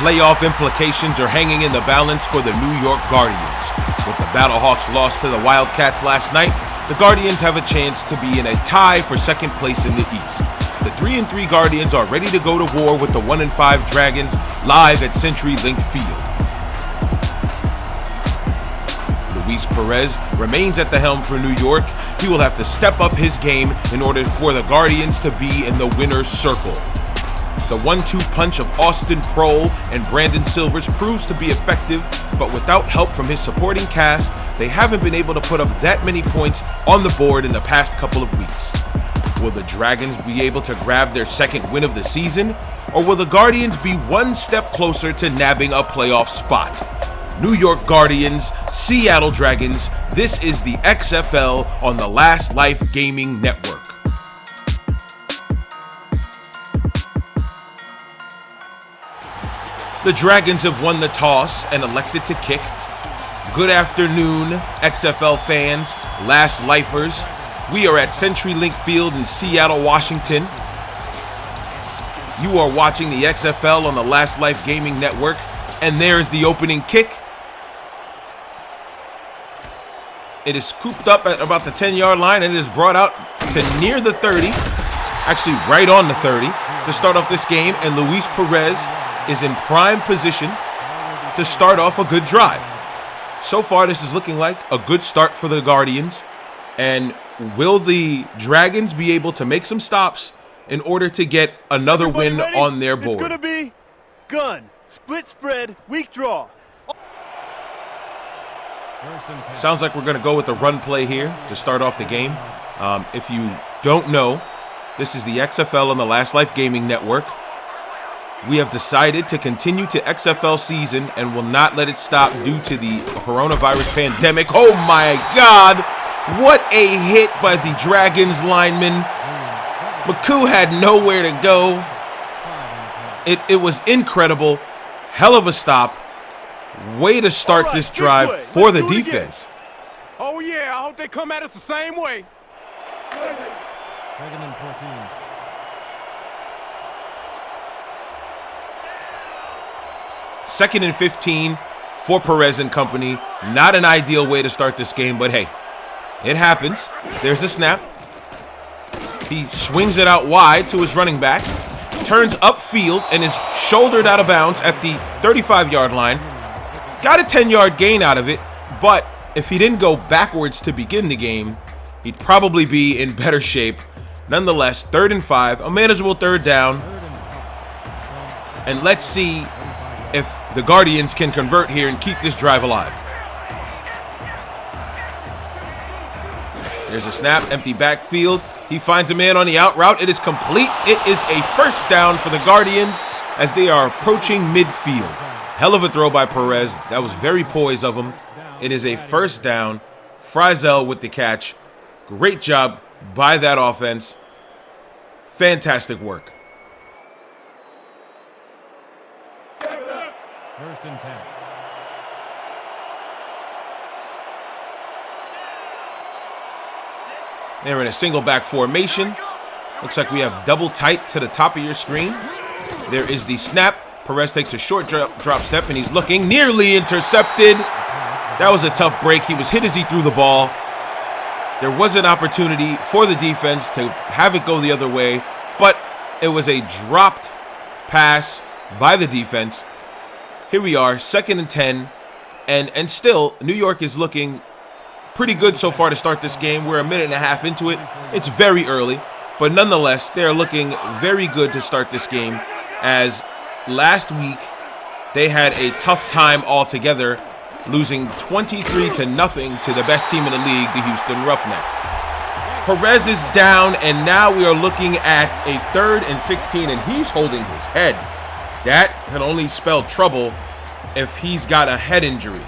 playoff implications are hanging in the balance for the New York Guardians. With the Battlehawks loss to the Wildcats last night, the Guardians have a chance to be in a tie for second place in the East. The 3-3 Guardians are ready to go to war with the 1-5 Dragons live at CenturyLink Field. Luis Perez remains at the helm for New York. He will have to step up his game in order for the Guardians to be in the winner's circle. The 1-2 punch of Austin Prohl and Brandon Silvers proves to be effective, but without help from his supporting cast, they haven't been able to put up that many points on the board in the past couple of weeks. Will the Dragons be able to grab their second win of the season, or will the Guardians be one step closer to nabbing a playoff spot? New York Guardians, Seattle Dragons, this is the XFL on the Last Life Gaming Network. The Dragons have won the toss and elected to kick. Good afternoon, XFL fans, Last Lifers. We are at CenturyLink Field in Seattle, Washington. You are watching the XFL on the Last Life Gaming Network, and there's the opening kick. It is scooped up at about the 10-yard line, and it is brought out to near the 30, actually right on the 30, to start off this game, and Luis Perez is in prime position to start off a good drive. So far, this is looking like a good start for the Guardians. And will the Dragons be able to make some stops in order to get another win on their board? It's going to be gun, split spread, weak draw. Sounds like we're going to go with the run play here to start off the game. If you don't know, this is the XFL on the Last Life Gaming Network. We have decided to continue to XFL season and will not let it stop due to the coronavirus pandemic. Oh my God! What a hit by the Dragons lineman. McCoo had nowhere to go. It was incredible. Hell of a stop. Way to start this drive for the defense. Oh yeah, I hope they come at us the same way. Second and 14. Second and 15 for Perez and company. Not an ideal way to start this game, but hey, it happens. There's a snap. He swings it out wide to his running back, turns upfield, and is shouldered out of bounds at the 35-yard line. Got a 10-yard gain out of it, but if he didn't go backwards to begin the game, he'd probably be in better shape. Nonetheless, 3rd and 5, a manageable third down. And let's see if the Guardians can convert here and keep this drive alive. There's a snap, empty backfield. He finds a man on the out route. It is complete. It is a first down for the Guardians as they are approaching midfield. Hell of a throw by Perez. That was very poised of him. It is a first down. Frizzell with the catch. Great job by that offense. Fantastic work. First and 10. They're in a single back formation. Looks like we have double tight to the top of your screen. There is the snap. Perez takes a short drop step, and he's looking. Nearly intercepted. That was a tough break. He was hit as he threw the ball. There was an opportunity for the defense to have it go the other way, but it was a dropped pass by the defense. Here we are, 2nd and 10, and still, New York is looking pretty good so far to start this game. We're a minute and a half into it. It's very early, but nonetheless, they're looking very good to start this game, as last week they had a tough time altogether, losing 23-0 to the best team in the league, the Houston Roughnecks. Perez is down, and now we are looking at a 3rd and 16, and he's holding his head. That can only spell trouble if he's got a head injury.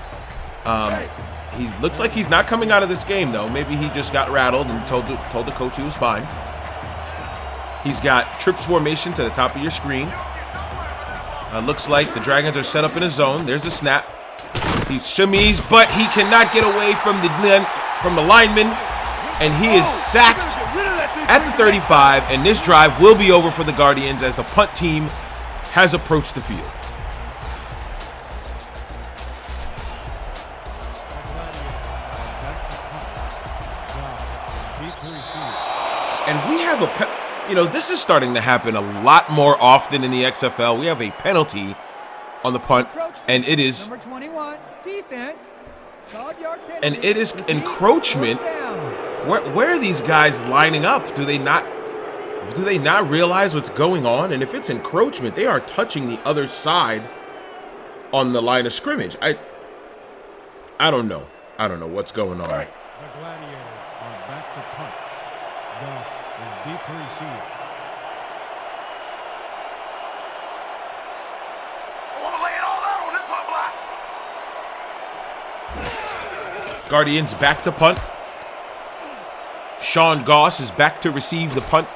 He looks like he's not coming out of this game, though. Maybe he just got rattled and told the coach he was fine. He's got trips formation to the top of your screen. Looks like the Dragons are set up in a zone. There's a snap. He shimmies, but he cannot get away from the lineman, and he is sacked at the 35, and this drive will be over for the Guardians as the punt team has approached the field. And we have this is starting to happen a lot more often in the XFL. We have a penalty on the punt, and it is number 21 defense. And it is encroachment. Where are these guys lining up? Do they not realize what's going on? And if it's encroachment, they are touching the other side on the line of scrimmage. I don't know. I don't know what's going on. The Gladiators are back to punt. Goff is deep to receive. Guardians back to punt. Sean Goss is back to receive the punt.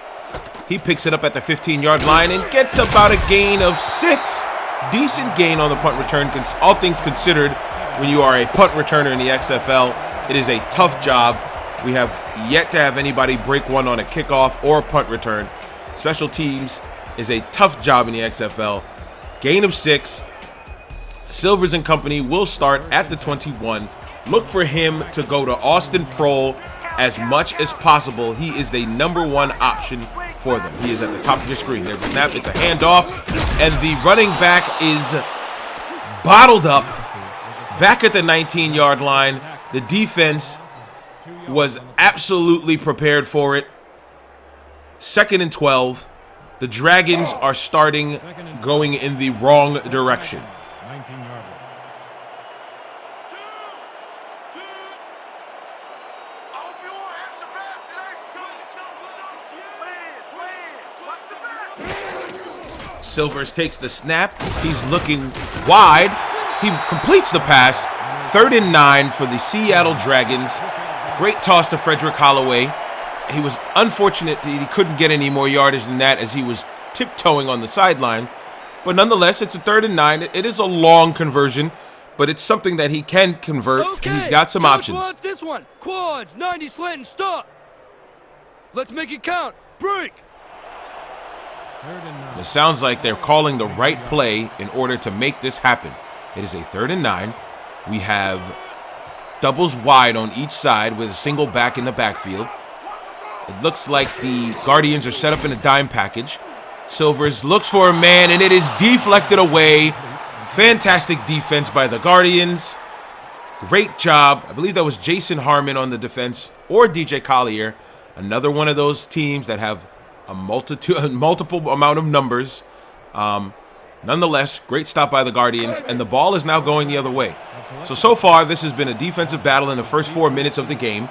He picks it up at the 15-yard line and gets about a gain of 6. Decent gain on the punt return. All things considered, when you are a punt returner in the XFL, it is a tough job. We have yet to have anybody break one on a kickoff or a punt return. Special teams is a tough job in the XFL. Gain of 6. Silvers and company will start at the 21. Look for him to go to Austin Prohl as much as possible. He is the #1 option for them. He is at the top of your screen. There's a snap. It's a handoff. And the running back is bottled up back at the 19-yard line. The defense was absolutely prepared for it. 2nd and 12. The Dragons are starting going in the wrong direction. 19-yarder. Silvers takes the snap. He's looking wide. He completes the pass. 3rd and 9 for the Seattle Dragons. Great toss to Frederick Holloway. He was unfortunate that he couldn't get any more yardage than that as he was tiptoeing on the sideline. But nonetheless, it's a 3rd and 9. It is a long conversion, but it's something that he can convert. Okay, He's got some options. Want this one. Quads, 90 slant and stop. Let's make it count. Break. 3rd and 9. It sounds like they're calling the right play in order to make this happen. It is a 3rd and 9. We have doubles wide on each side with a single back in the backfield. It looks like the Guardians are set up in a dime package. Silvers looks for a man, and it is deflected away. Fantastic defense by the Guardians. Great job. I believe that was Jason Harmon on the defense, or DJ Collier. Another one of those teams that have a multiple amount of numbers. Nonetheless, great stop by the Guardians, and the ball is now going the other way. So far, this has been a defensive battle in the first 4 minutes of the game.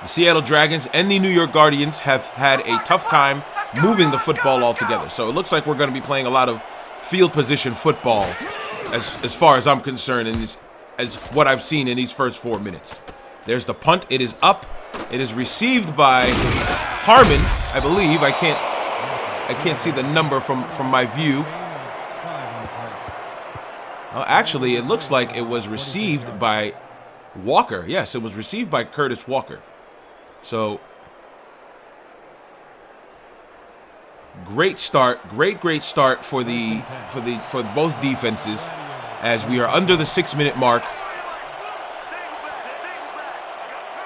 The Seattle Dragons and the New York Guardians have had a tough time moving the football altogether. So it looks like we're going to be playing a lot of field position football as far as I'm concerned, as what I've seen in these first 4 minutes. There's the punt. It is up. It is received by Harmon, I believe. I can't see the number from my view. Actually, it looks like it was received by Walker. Yes, it was received by Curtis Walker. So, great start, great start for both defenses as we are under the 6-minute mark.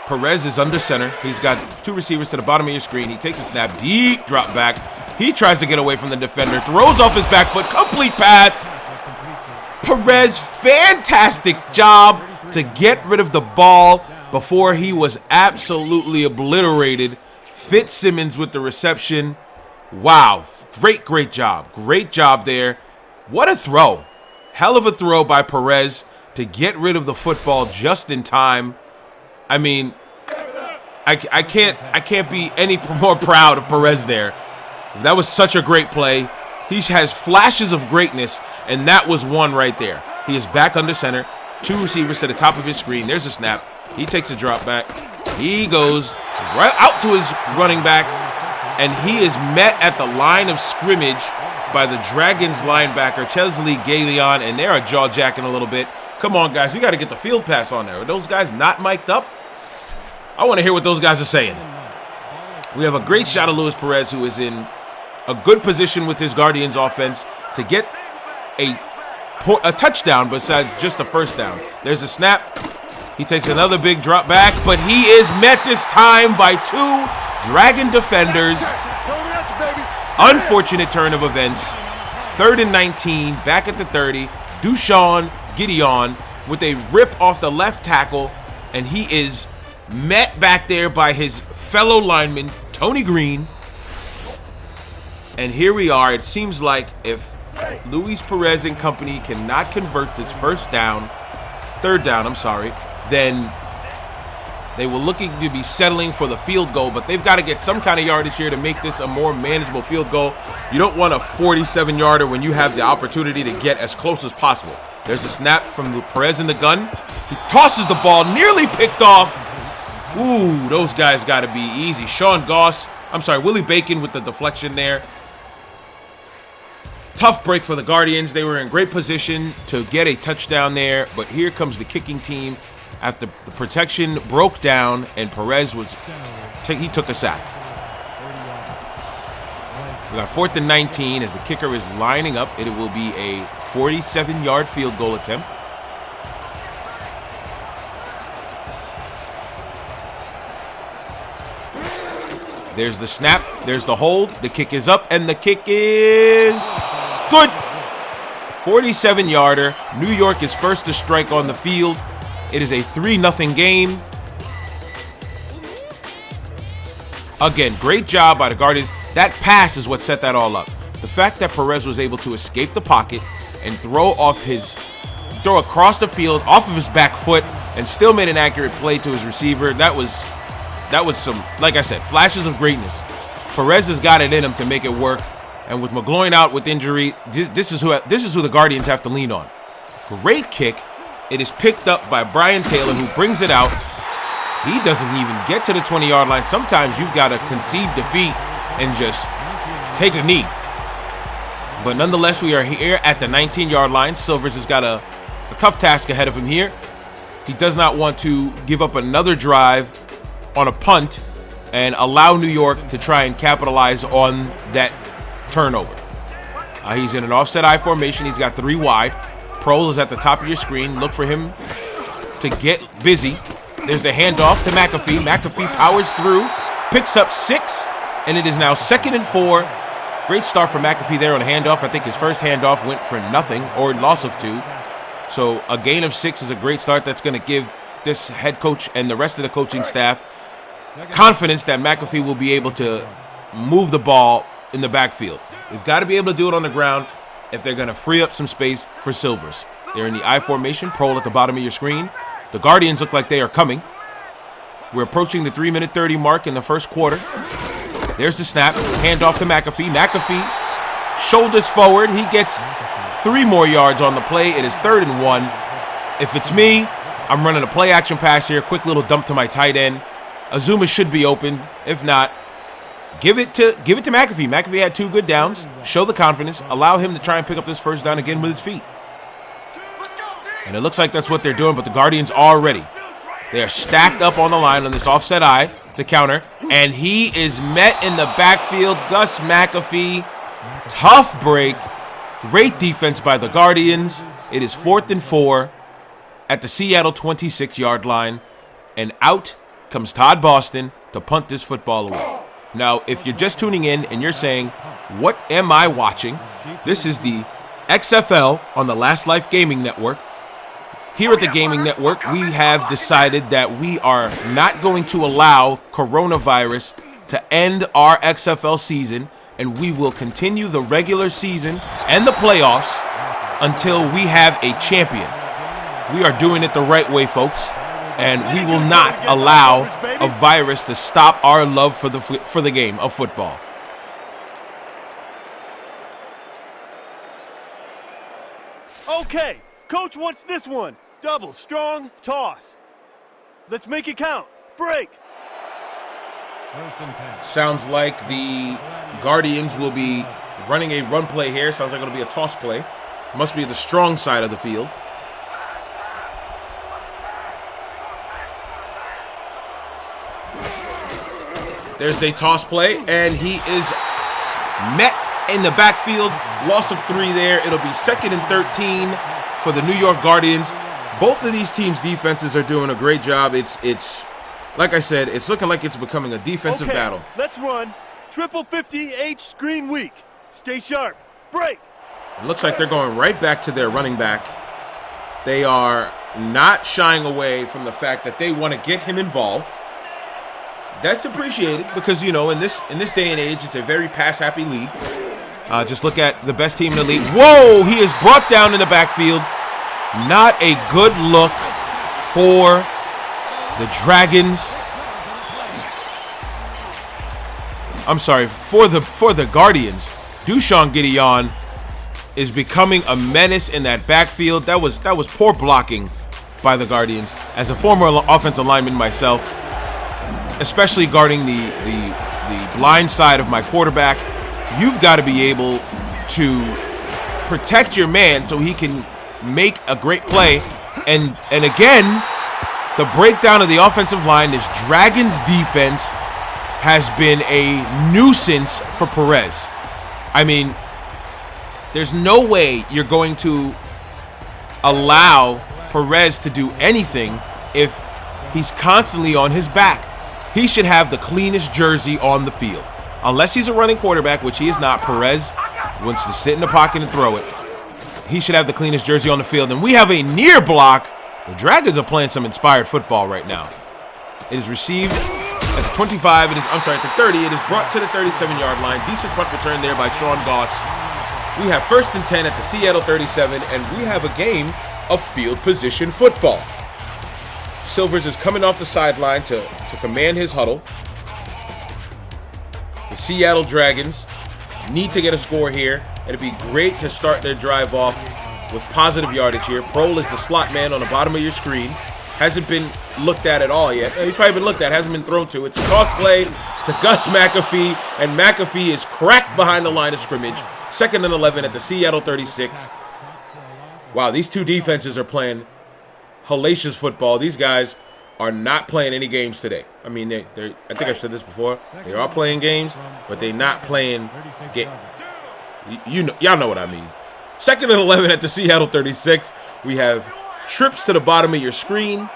Perez is under center. He's got 2 receivers to the bottom of your screen. He takes a snap, deep drop back. He tries to get away from the defender, throws off his back foot, complete pass. Perez, fantastic job to get rid of the ball before he was absolutely obliterated. Fitzsimmons with the reception. Wow, great job. Great job there. What a throw. Hell of a throw by Perez to get rid of the football just in time. I mean, I can't be any more proud of Perez there. That was such a great play. He has flashes of greatness, and that was one right there. He is back under center. 2 receivers to the top of his screen. There's a snap. He takes a drop back. He goes right out to his running back, and he is met at the line of scrimmage by the Dragons linebacker, Chesley Galeon, and they are jaw-jacking a little bit. Come on, guys. We got to get the field pass on there. Are those guys not mic'd up? I want to hear what those guys are saying. We have a great shot of Luis Perez, who is in a good position with his Guardians offense to get a touchdown besides just a first down. There's a snap. He takes another big drop back, but he is met this time by 2 Dragon defenders. Unfortunate turn of events. 3rd and 19, back at the 30. Dushan Gideon with a rip off the left tackle, and he is met back there by his fellow lineman, Tony Green. And here we are. It seems like if Luis Perez and company cannot convert this third down, then they were looking to be settling for the field goal, but they've got to get some kind of yardage here to make this a more manageable field goal. You don't want a 47-yarder when you have the opportunity to get as close as possible. There's a snap from Perez in the gun. He tosses the ball, nearly picked off. Ooh, those guys got to be easy. Willie Bacon with the deflection there. Tough break for the Guardians. They were in great position to get a touchdown there, but here comes the kicking team after the protection broke down and Perez he took a sack. We got 4th and 19 as the kicker is lining up. It will be a 47-yard field goal attempt. There's the snap, there's the hold, the kick is up, and the kick is good. 47-yarder. New York is first to strike on the field. It is a 3-0 game. Again, great job by the Guardians. That pass is what set that all up. The fact that Perez was able to escape the pocket and throw across the field off of his back foot and still made an accurate play to his receiver. That was some, like I said, flashes of greatness. Perez has got it in him to make it work. And with McGloin out with injury, this is who the Guardians have to lean on. Great kick. It is picked up by Brian Taylor, who brings it out. He doesn't even get to the 20-yard line. Sometimes you've got to concede defeat and just take a knee. But nonetheless, we are here at the 19-yard line. Silvers has got a tough task ahead of him here. He does not want to give up another drive on a punt and allow New York to try and capitalize on that turnover. He's in an offset I formation. He's got 3 wide. Prohl is at the top of your screen. Look for him to get busy. There's the handoff to McAfee. McAfee powers through, picks up 6, and it is now 2nd and 4. Great start for McAfee there on a handoff. I think his first handoff went for nothing or loss of 2. So a gain of 6 is a great start. That's going to give this head coach and the rest of the coaching staff confidence that McAfee will be able to move the ball in the backfield. They've got to be able to do it on the ground if they're going to free up some space for Silvers. They're in the I formation. Prohl at the bottom of your screen. The Guardians look like they are coming. We're approaching the 3-minute 30 mark in the first quarter. There's the snap. Handoff to McAfee. McAfee shoulders forward. He gets 3 more yards on the play. It is 3rd and 1. If it's me, I'm running a play action pass here. Quick little dump to my tight end. Azuma should be open. If not, give it to McAfee. McAfee had 2 good downs. Show the confidence. Allow him to try and pick up this first down again with his feet. And it looks like that's what they're doing, but the Guardians are ready. They are stacked up on the line on this offset I to counter, and he is met in the backfield. Gus McAfee, tough break. Great defense by the Guardians. It is 4th and 4 at the Seattle 26-yard line, and out comes Todd Boston to punt this football away. Now, if you're just tuning in and you're saying, what am I watching? This is the XFL on the Last Life Gaming Network. Here at the Gaming Network, we have decided that we are not going to allow coronavirus to end our XFL season, and we will continue the regular season and the playoffs until we have a champion. We are doing it the right way, folks, and we will not allow a virus to stop our love for the game of football. Okay, coach wants this one. Double, strong, toss. Let's make it count. Break. First and 10. Sounds like the Guardians will be running a run play here. Sounds like it'll be a toss play. Must be the strong side of the field. There's the toss play, and he is met in the backfield. Loss of 3 there. It'll be 2nd and 13 for the New York Guardians. Both of these teams' defenses are doing a great job. It's like I said, it's looking like it's becoming a defensive battle. Let's run. Triple 50 H screen weak. Stay sharp. Break. It looks like they're going right back to their running back. They are not shying away from the fact that they want to get him involved. That's appreciated because, you know, in this day and age, it's a very pass-happy league. Just look at the best team in the league. Whoa, he is brought down in the backfield. Not a good look for the Dragons. I'm sorry, for the Guardians. Dushan Gideon is becoming a menace in that backfield. That was poor blocking by the Guardians. As a former offensive lineman myself, especially guarding the blind side of my quarterback, you've got to be able to protect your man so he can make a great play. And again, the breakdown of the offensive line, this Dragons defense has been a nuisance for Perez. I mean, there's no way you're going to allow Perez to do anything if he's constantly on his back. He should have the cleanest jersey on the field. Unless he's a running quarterback, which he is not. Perez wants to sit in the pocket and throw it. He should have the cleanest jersey on the field. And we have a near block. The Dragons are playing some inspired football right now. It is received at the 25. At the 30. It is brought to the 37-yard line. Decent punt return there by Sean Goss. We have 1st and 10 at the Seattle 37, and we have a game of field position football. Silvers is coming off the sideline to command his huddle. The Seattle Dragons need to get a score here. It'd be great to start their drive off with positive yardage here. Prole is the slot man on the bottom of your screen. Hasn't been looked at all yet. He's probably been looked at, hasn't been thrown to. It's a toss play to Gus McAfee, and McAfee is cracked behind the line of scrimmage. 2nd and 11 at the Seattle 36. Wow, these two defenses are playing hellacious football. These guys are not playing any games today. I mean, I think I've said this before. They are playing games, but they're not playing y'all know what I mean. 2nd and 11 at the Seattle 36. We have trips to the bottom of your screen.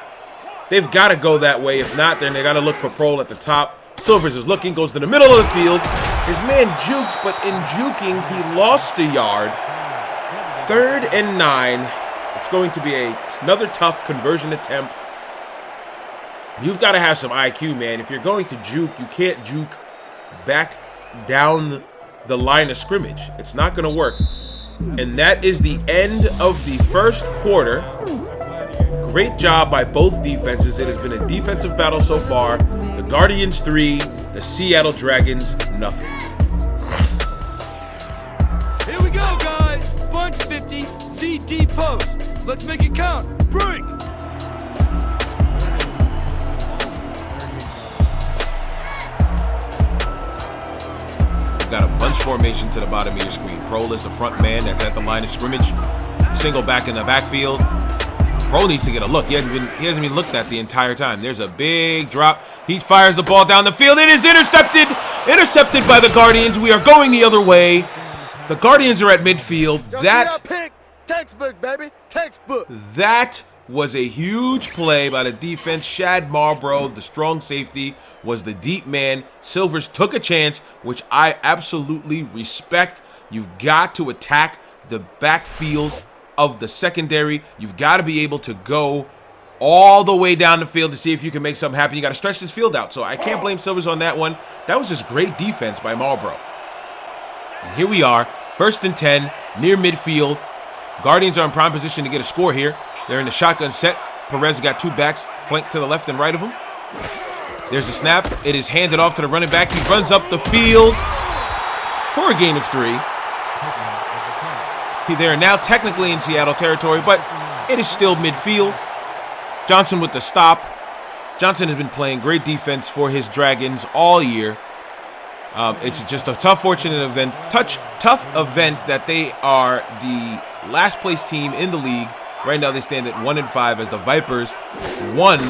They've got to go that way. If not, then they got to look for Prole at the top. Silvers is looking, goes to the middle of the field. His man jukes, but in juking, he lost a yard. 3rd and 9. It's going to be another tough conversion attempt. You've got to have some IQ, man. If you're going to juke, you can't juke back down the line of scrimmage. It's not going to work. And that is the end of the first quarter. Great job by both defenses. It has been a defensive battle so far. The Guardians 3, the Seattle Dragons nothing. Here we go, guys. Bunch 50, CT post. Let's make it count. Break. Got a bunch formation to the bottom of your screen. Prole is the front man that's at the line of scrimmage. Single back in the backfield. Prole needs to get a look. He hasn't been looked at the entire time. There's a big drop. He fires the ball down the field. It is intercepted. Intercepted by the Guardians. We are going the other way. The Guardians are at midfield. That pick. Textbook, baby. Textbook. That was a huge play by the defense. Shad Marlborough, the strong safety, was the deep man. Silvers took a chance, which I absolutely respect. You've got to attack the backfield of the secondary. You've got to be able to go all the way down the field to see if you can make something happen. You got to stretch this field out. So I can't blame Silvers on that one. That was just great defense by Marlborough. And here we are, 1st and 10, near midfield. Guardians are in prime position to get a score here. They're in the shotgun set. Perez got two backs flanked to the left and right of him. There's a snap. It is handed off to the running back. He runs up the field for a gain of 3. They're now technically in Seattle territory, but it is still midfield. Johnson with the stop. Johnson has been playing great defense for his Dragons all year. It's just a tough event that they are the last place team in the league. Right now they stand at 1-5 as the Vipers won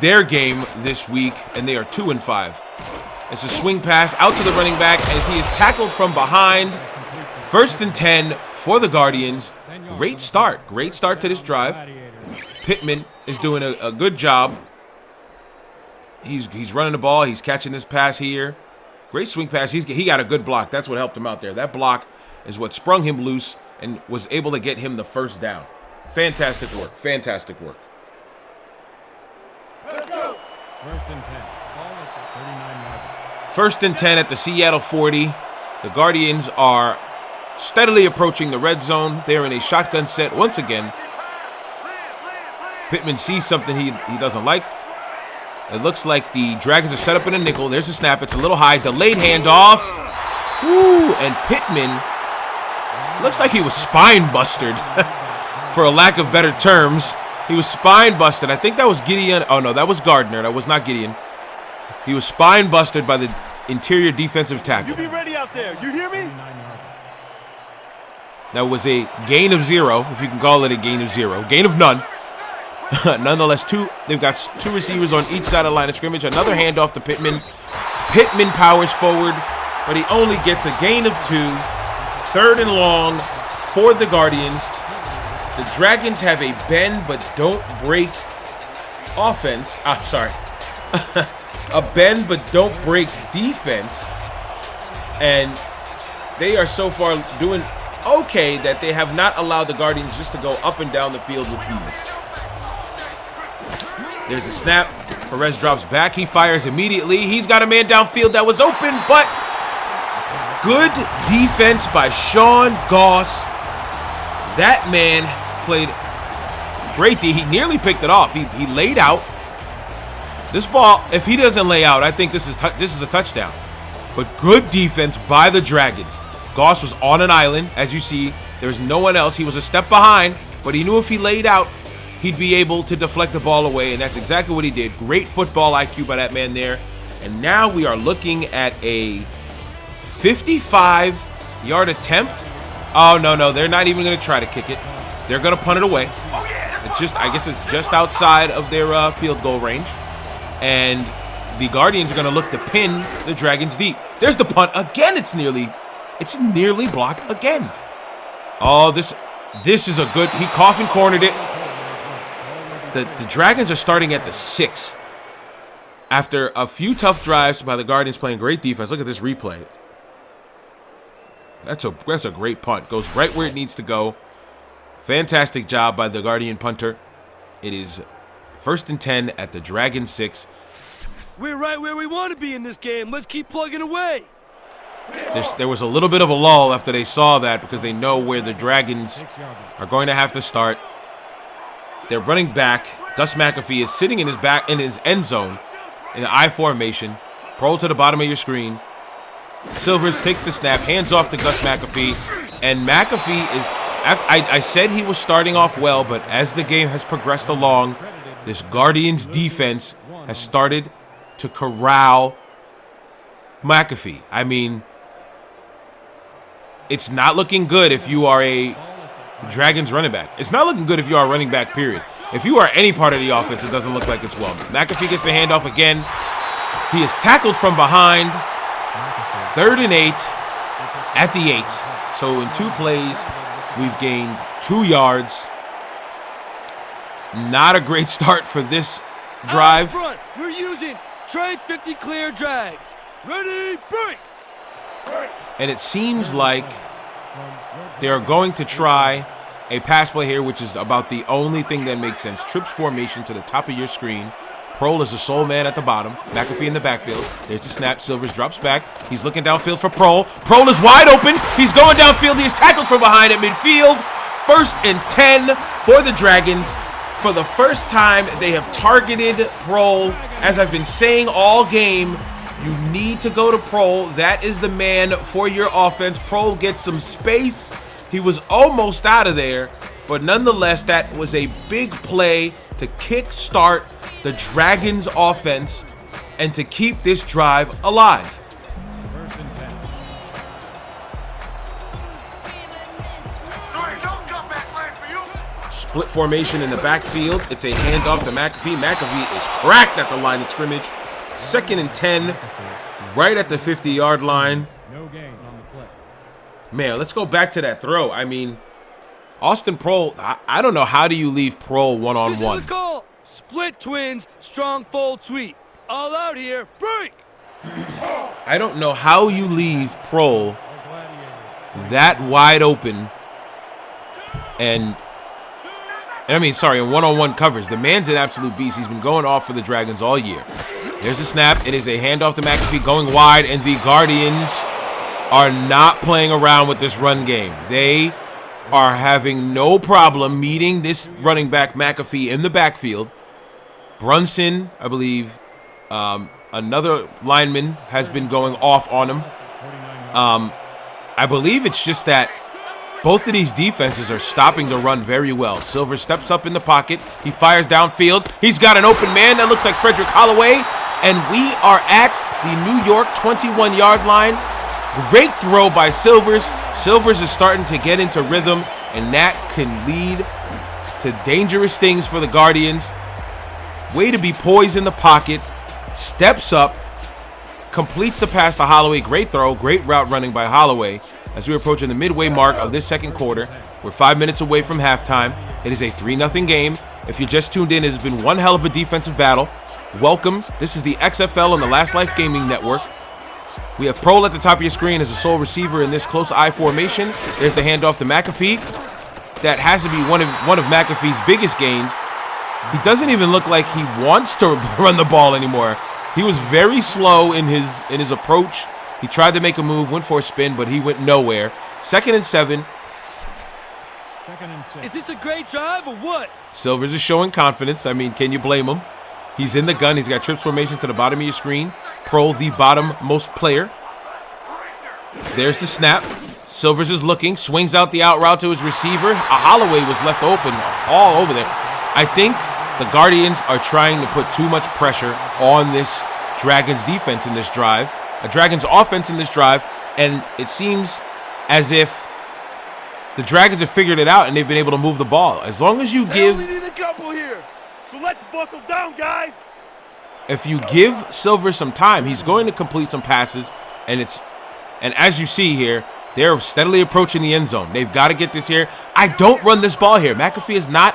their game this week, and they are 2-5. It's a swing pass out to the running back as he is tackled from behind. 1st and 10 for the Guardians. Great start to this drive. Pittman is doing a good job. He's running the ball. He's catching this pass here. Great swing pass. He got a good block. That's what helped him out there. That block is what sprung him loose and was able to get him the first down. Fantastic work. Fantastic work. First and 10. Ball at the 39-yard. First and 10 at the Seattle 40. The Guardians are steadily approaching the red zone. They're in a shotgun set once again. Pittman sees something he doesn't like. It looks like the Dragons are set up in a nickel. There's a snap. It's a little high. Delayed handoff. Woo! And Pittman looks like he was spine busted, for a lack of better terms. He was spine busted. I think that was Gideon. Oh, no, that was Gardner. That was not Gideon. He was spine busted by the interior defensive tackle. You be ready out there. You hear me? That was a gain of 0, if you can call it a gain of 0. Gain of none. Nonetheless, they've got 2 receivers on each side of the line of scrimmage. Another handoff to Pittman. Pittman powers forward, but he only gets a gain of 2. 3rd and long for the Guardians. The Dragons have a bend but don't break offense. I'm sorry. A bend but don't break defense. And they are so far doing okay that they have not allowed the Guardians just to go up and down the field with ease. There's a snap. Perez drops back. He fires immediately. He's got a man downfield that was open, but good defense by Sean Goss. That man played great. He nearly picked it off. He laid out. This ball, if he doesn't lay out, I think this is a touchdown. But good defense by the Dragons. Goss was on an island, as you see. There's no one else. He was a step behind, but he knew if he laid out, he'd be able to deflect the ball away, and that's exactly what he did. Great football IQ by that man there. And now we are looking at a 55-yard attempt. Oh, no, they're not even going to try to kick it. They're going to punt it away. I guess it's just outside of their field goal range. And the Guardians are going to look to pin the Dragons deep. There's the punt. Again, it's nearly blocked again. Oh, this is a good, he coffin cornered it. The Dragons are starting at the 6. After a few tough drives by the Guardians playing great defense. Look at this replay. That's a great punt. Goes right where it needs to go. Fantastic job by the Guardian punter. It is 1st and 10 at the Dragon 6. We're right where we want to be in this game. Let's keep plugging away. There was a little bit of a lull after they saw that because they know where the Dragons are going to have to start. They're running back. Gus McAfee is sitting in his end zone in the I formation. Pro to the bottom of your screen. Silvers takes the snap, hands off to Gus McAfee, and McAfee is. I said he was starting off well, but as the game has progressed along, this Guardians defense has started to corral McAfee. I mean, it's not looking good if you are a Dragons running back. It's not looking good if you are a running back, period. If you are any part of the offense, it doesn't look like it's well. McAfee gets the handoff again. He is tackled from behind. 3rd and 8 at the 8. So in 2 plays, we've gained 2 yards. Not a great start for this drive. Out front, we're using trade 50 clear drags. Ready, break! And it seems like they're going to try a pass play here, which is about the only thing that makes sense. Trips formation to the top of your screen. Prohl is the sole man at the bottom. McAfee in the backfield. There's the snap. Silvers drops back. He's looking downfield for Prohl. Prohl is wide open. He's going downfield. He is tackled from behind at midfield. 1st and 10 for the Dragons. For the first time, they have targeted Prohl. As I've been saying all game, you need to go to Prohl. That is the man for your offense. Prohl gets some space. He was almost out of there, but nonetheless, that was a big play to kick-start the Dragons' offense and to keep this drive alive. 1st and 10. Split formation in the backfield. It's a handoff to McAfee. McAfee is cracked at the line of scrimmage. 2nd and 10, right at the 50-yard line. No gain on the play. Man, let's go back to that throw. I mean, Austin Prohl, I don't know, how do you leave Prohl This one-on-one? is the call. Split twins, strong fold sweep. All out here. Break. I don't know how you leave Prohl that wide open and I mean, sorry, in one-on-one covers. The man's an absolute beast. He's been going off for the Dragons all year. There's the snap. It is a handoff to McAfee going wide, and the Guardians are not playing around with this run game. They are having no problem meeting this running back McAfee in the backfield. Brunson, I believe, another lineman has been going off on him. I believe it's just that both of these defenses are stopping the run very well. Silver steps up in the pocket. He fires downfield. He's got an open man. That looks like Frederick Holloway. And we are at the New York 21-yard line. Great throw by Silvers. Silvers is starting to get into rhythm, and that can lead to dangerous things for the Guardians. Way to be poised in the pocket. Steps up. Completes the pass to Holloway. Great throw. Great route running by Holloway. As we're approaching the midway mark of this second quarter, we're 5 minutes away from halftime. It is a 3-0 game. If you just tuned in, it has been one hell of a defensive battle. Welcome. This is the XFL on the Last Life Gaming Network. We have Prohl at the top of your screen as a sole receiver in this close eye formation. There's the handoff to McAfee. That has to be one of McAfee's biggest gains. He doesn't even look like he wants to run the ball anymore. He was very slow in his approach. He tried to make a move, went for a spin, but he went nowhere. 2nd and 7. Is this a great drive or what? Silvers is showing confidence. I mean, can you blame him? He's in the gun. He's got trips formation to the bottom of your screen. Prohl, the bottom-most player. There's the snap. Silvers is looking. Swings out the out route to his receiver. A Holloway was left open all over there. I think the Guardians are trying to put too much pressure on this Dragons defense in this drive. A Dragons offense in this drive, and it seems as if the Dragons have figured it out and they've been able to move the ball. As long as you give... We need a couple here, so let's buckle down, guys. If you give Silver some time, he's going to complete some passes, and as you see here, they're steadily approaching the end zone. They've got to get this here. I don't run this ball here. McAfee has not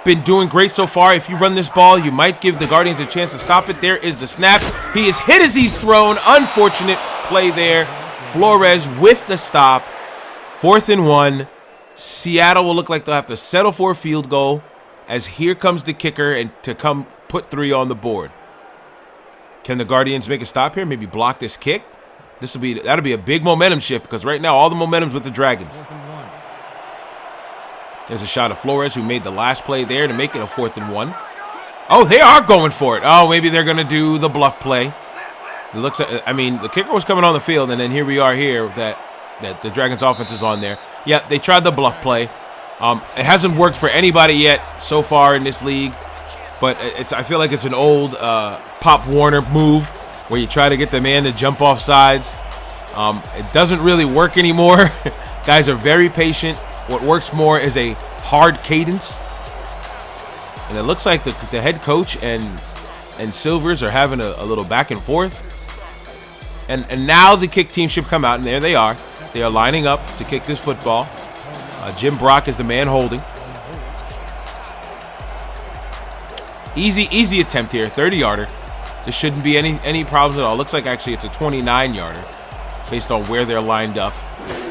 been doing great so far. If you run this ball, you might give the Guardians a chance to stop it. There is the snap. He is hit as he's thrown. Unfortunate play there. Flores with the stop. 4th and 1. Seattle will look like they'll have to settle for a field goal, as here comes the kicker and to come put 3 on the board. Can the Guardians make a stop here? Maybe block this kick? That'll be a big momentum shift, because right now all the momentum's with the Dragons. There's a shot of Flores, who made the last play there to make it a 4th and 1. Oh, they are going for it. Oh, maybe they're going to do the bluff play. It looks like, I mean, the kicker was coming on the field, and then here we are here that the Dragons offense is on there. Yeah, they tried the bluff play. It hasn't worked for anybody yet so far in this league, but I feel like it's an old Pop Warner move where you try to get the man to jump off sides. It doesn't really work anymore. Guys are very patient. What works more is a hard cadence. And it looks like the head coach and Silvers are having a little back and forth. And now the kick team should come out, and there they are. They are lining up to kick this football. Jim Brock is the man holding. Easy attempt here, 30-yarder. There shouldn't be any problems at all. Looks like actually it's a 29-yarder based on where they're lined up.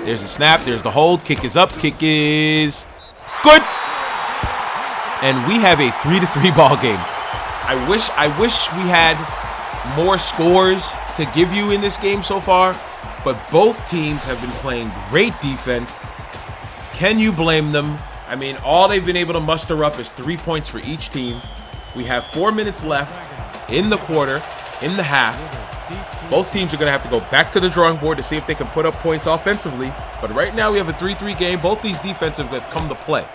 There's the snap. There's the hold. Kick is up. Kick is good. And we have a 3-3 ball game. I wish we had more scores to give you in this game so far, but both teams have been playing great defense. Can you blame them? I mean, all they've been able to muster up is 3 points for each team. We have 4 minutes left in the quarter, in the half. Both teams are going to have to go back to the drawing board to see if they can put up points offensively. But right now we have a 3-3 game. Both these defensive have come to play.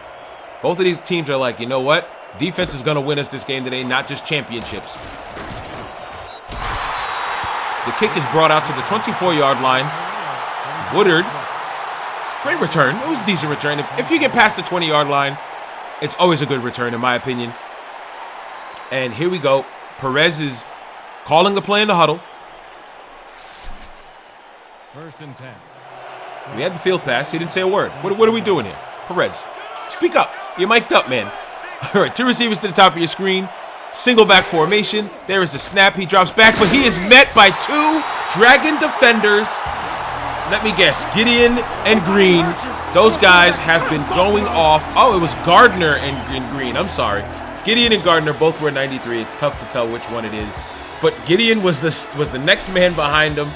Both of these teams are like, you know what? Defense is going to win us this game today, not just championships. The kick is brought out to the 24-yard line. Woodard, great return. It was a decent return. If you get past the 20-yard line, it's always a good return, in my opinion. And here we go. Perez is calling the play in the huddle. 1st and 10. We had the field pass. He didn't say a word. What are we doing here? Perez. Speak up. You're mic'd up, man. All right, 2 receivers to the top of your screen. Single back formation. There is the snap. He drops back, but he is met by 2 Dragon defenders. Let me guess. Gideon and Green. Those guys have been going off. Oh, it was Gardner and Green. I'm sorry. Gideon and Gardner both wear 93. It's tough to tell which one it is. But Gideon was the next man behind him.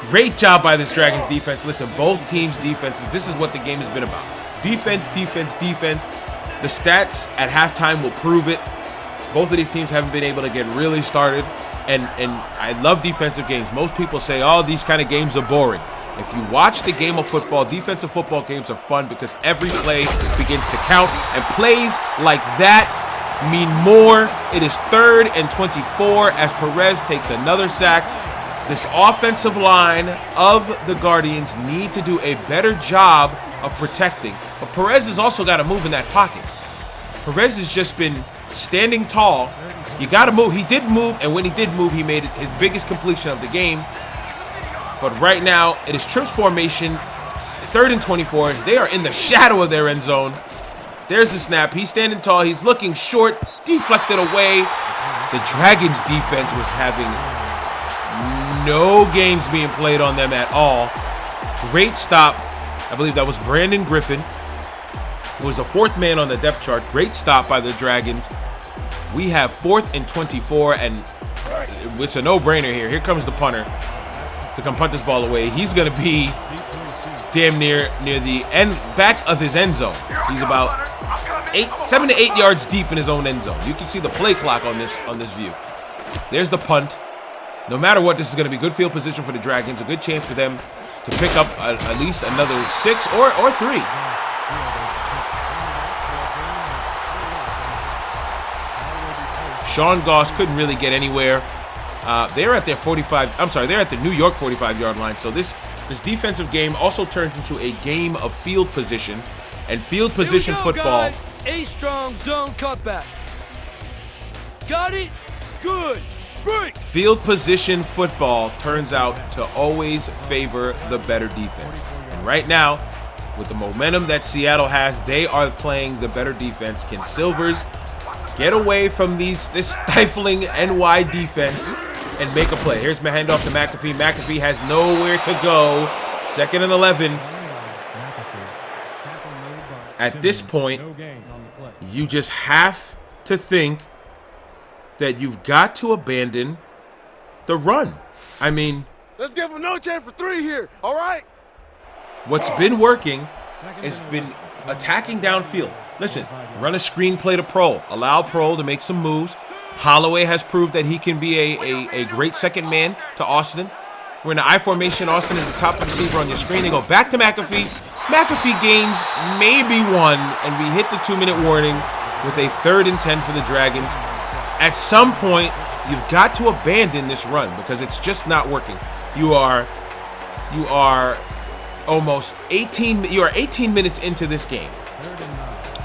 Great job by this Dragons defense. Listen, both teams' defenses, this is what the game has been about. Defense, defense, defense. The stats at halftime will prove it. Both of these teams haven't been able to get really started. And I love defensive games. Most people say, oh, these kind of games are boring. If you watch the game of football, defensive football games are fun because every play begins to count. And plays like that mean more. It is 3rd and 24 as Perez takes another sack. This offensive line of the Guardians need to do a better job of protecting. But Perez has also got to move in that pocket. Perez has just been standing tall. You got to move. He did move, and when he did move, he made it his biggest completion of the game. But right now, it is trips formation, 3rd and 24. They are in the shadow of their end zone. There's the snap. He's standing tall. He's looking short, deflected away. The Dragons defense was having no games being played on them at all. Great stop. I believe that was Brandon Griffin, who was the 4th man on the depth chart. Great stop by the Dragons. We have 4th and 24, and it's a no-brainer here. Here comes the punter to come punt this ball away. He's going to be damn near the back of his end zone. He's about 7 to 8 yards deep in his own end zone. You can see the play clock on this view. There's the punt. No matter what, this is going to be good field position for the Dragons. A good chance for them to pick up at least another 6 or 3. Sean Goss couldn't really get anywhere. They're at their 45. I'm sorry, they're at the New York 45-yard line. So this defensive game also turns into a game of field position and field position football. Guys. A strong zone cutback. Got it? Good. Break. Field position football turns out to always favor the better defense. And right now, with the momentum that Seattle has, they are playing the better defense. Can Silvers get away from this stifling NY defense and make a play? Here's my handoff to McAfee. McAfee has nowhere to go. 2nd and 11. At this point, you just have to think that you've got to abandon the run. I mean, let's give him no chance for 3 here, all right? What's been working has been attacking downfield. Listen, run a screen play to Pro. Allow Pro to make some moves. Holloway has proved that he can be a great second man to Austin. We're in the I formation. Austin is the top receiver on your screen. They go back to McAfee. McAfee gains maybe 1, and we hit the 2-minute warning with a 3rd and 10 for the Dragons. At some point, you've got to abandon this run because it's just not working. You are almost 18. You are 18 minutes into this game.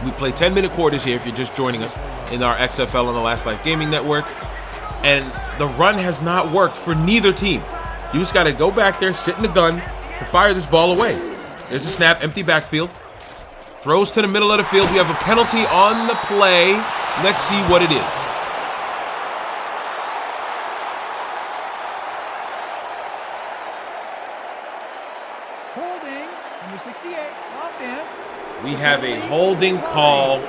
We play 10-minute quarters here if you're just joining us in our XFL on the Last Life Gaming Network. And the run has not worked for neither team. You just got to go back there, sit in the gun, and fire this ball away. There's a snap, empty backfield. Throws to the middle of the field. We have a penalty on the play. Let's see what it is. Holding number 68, offense. We have a holding call.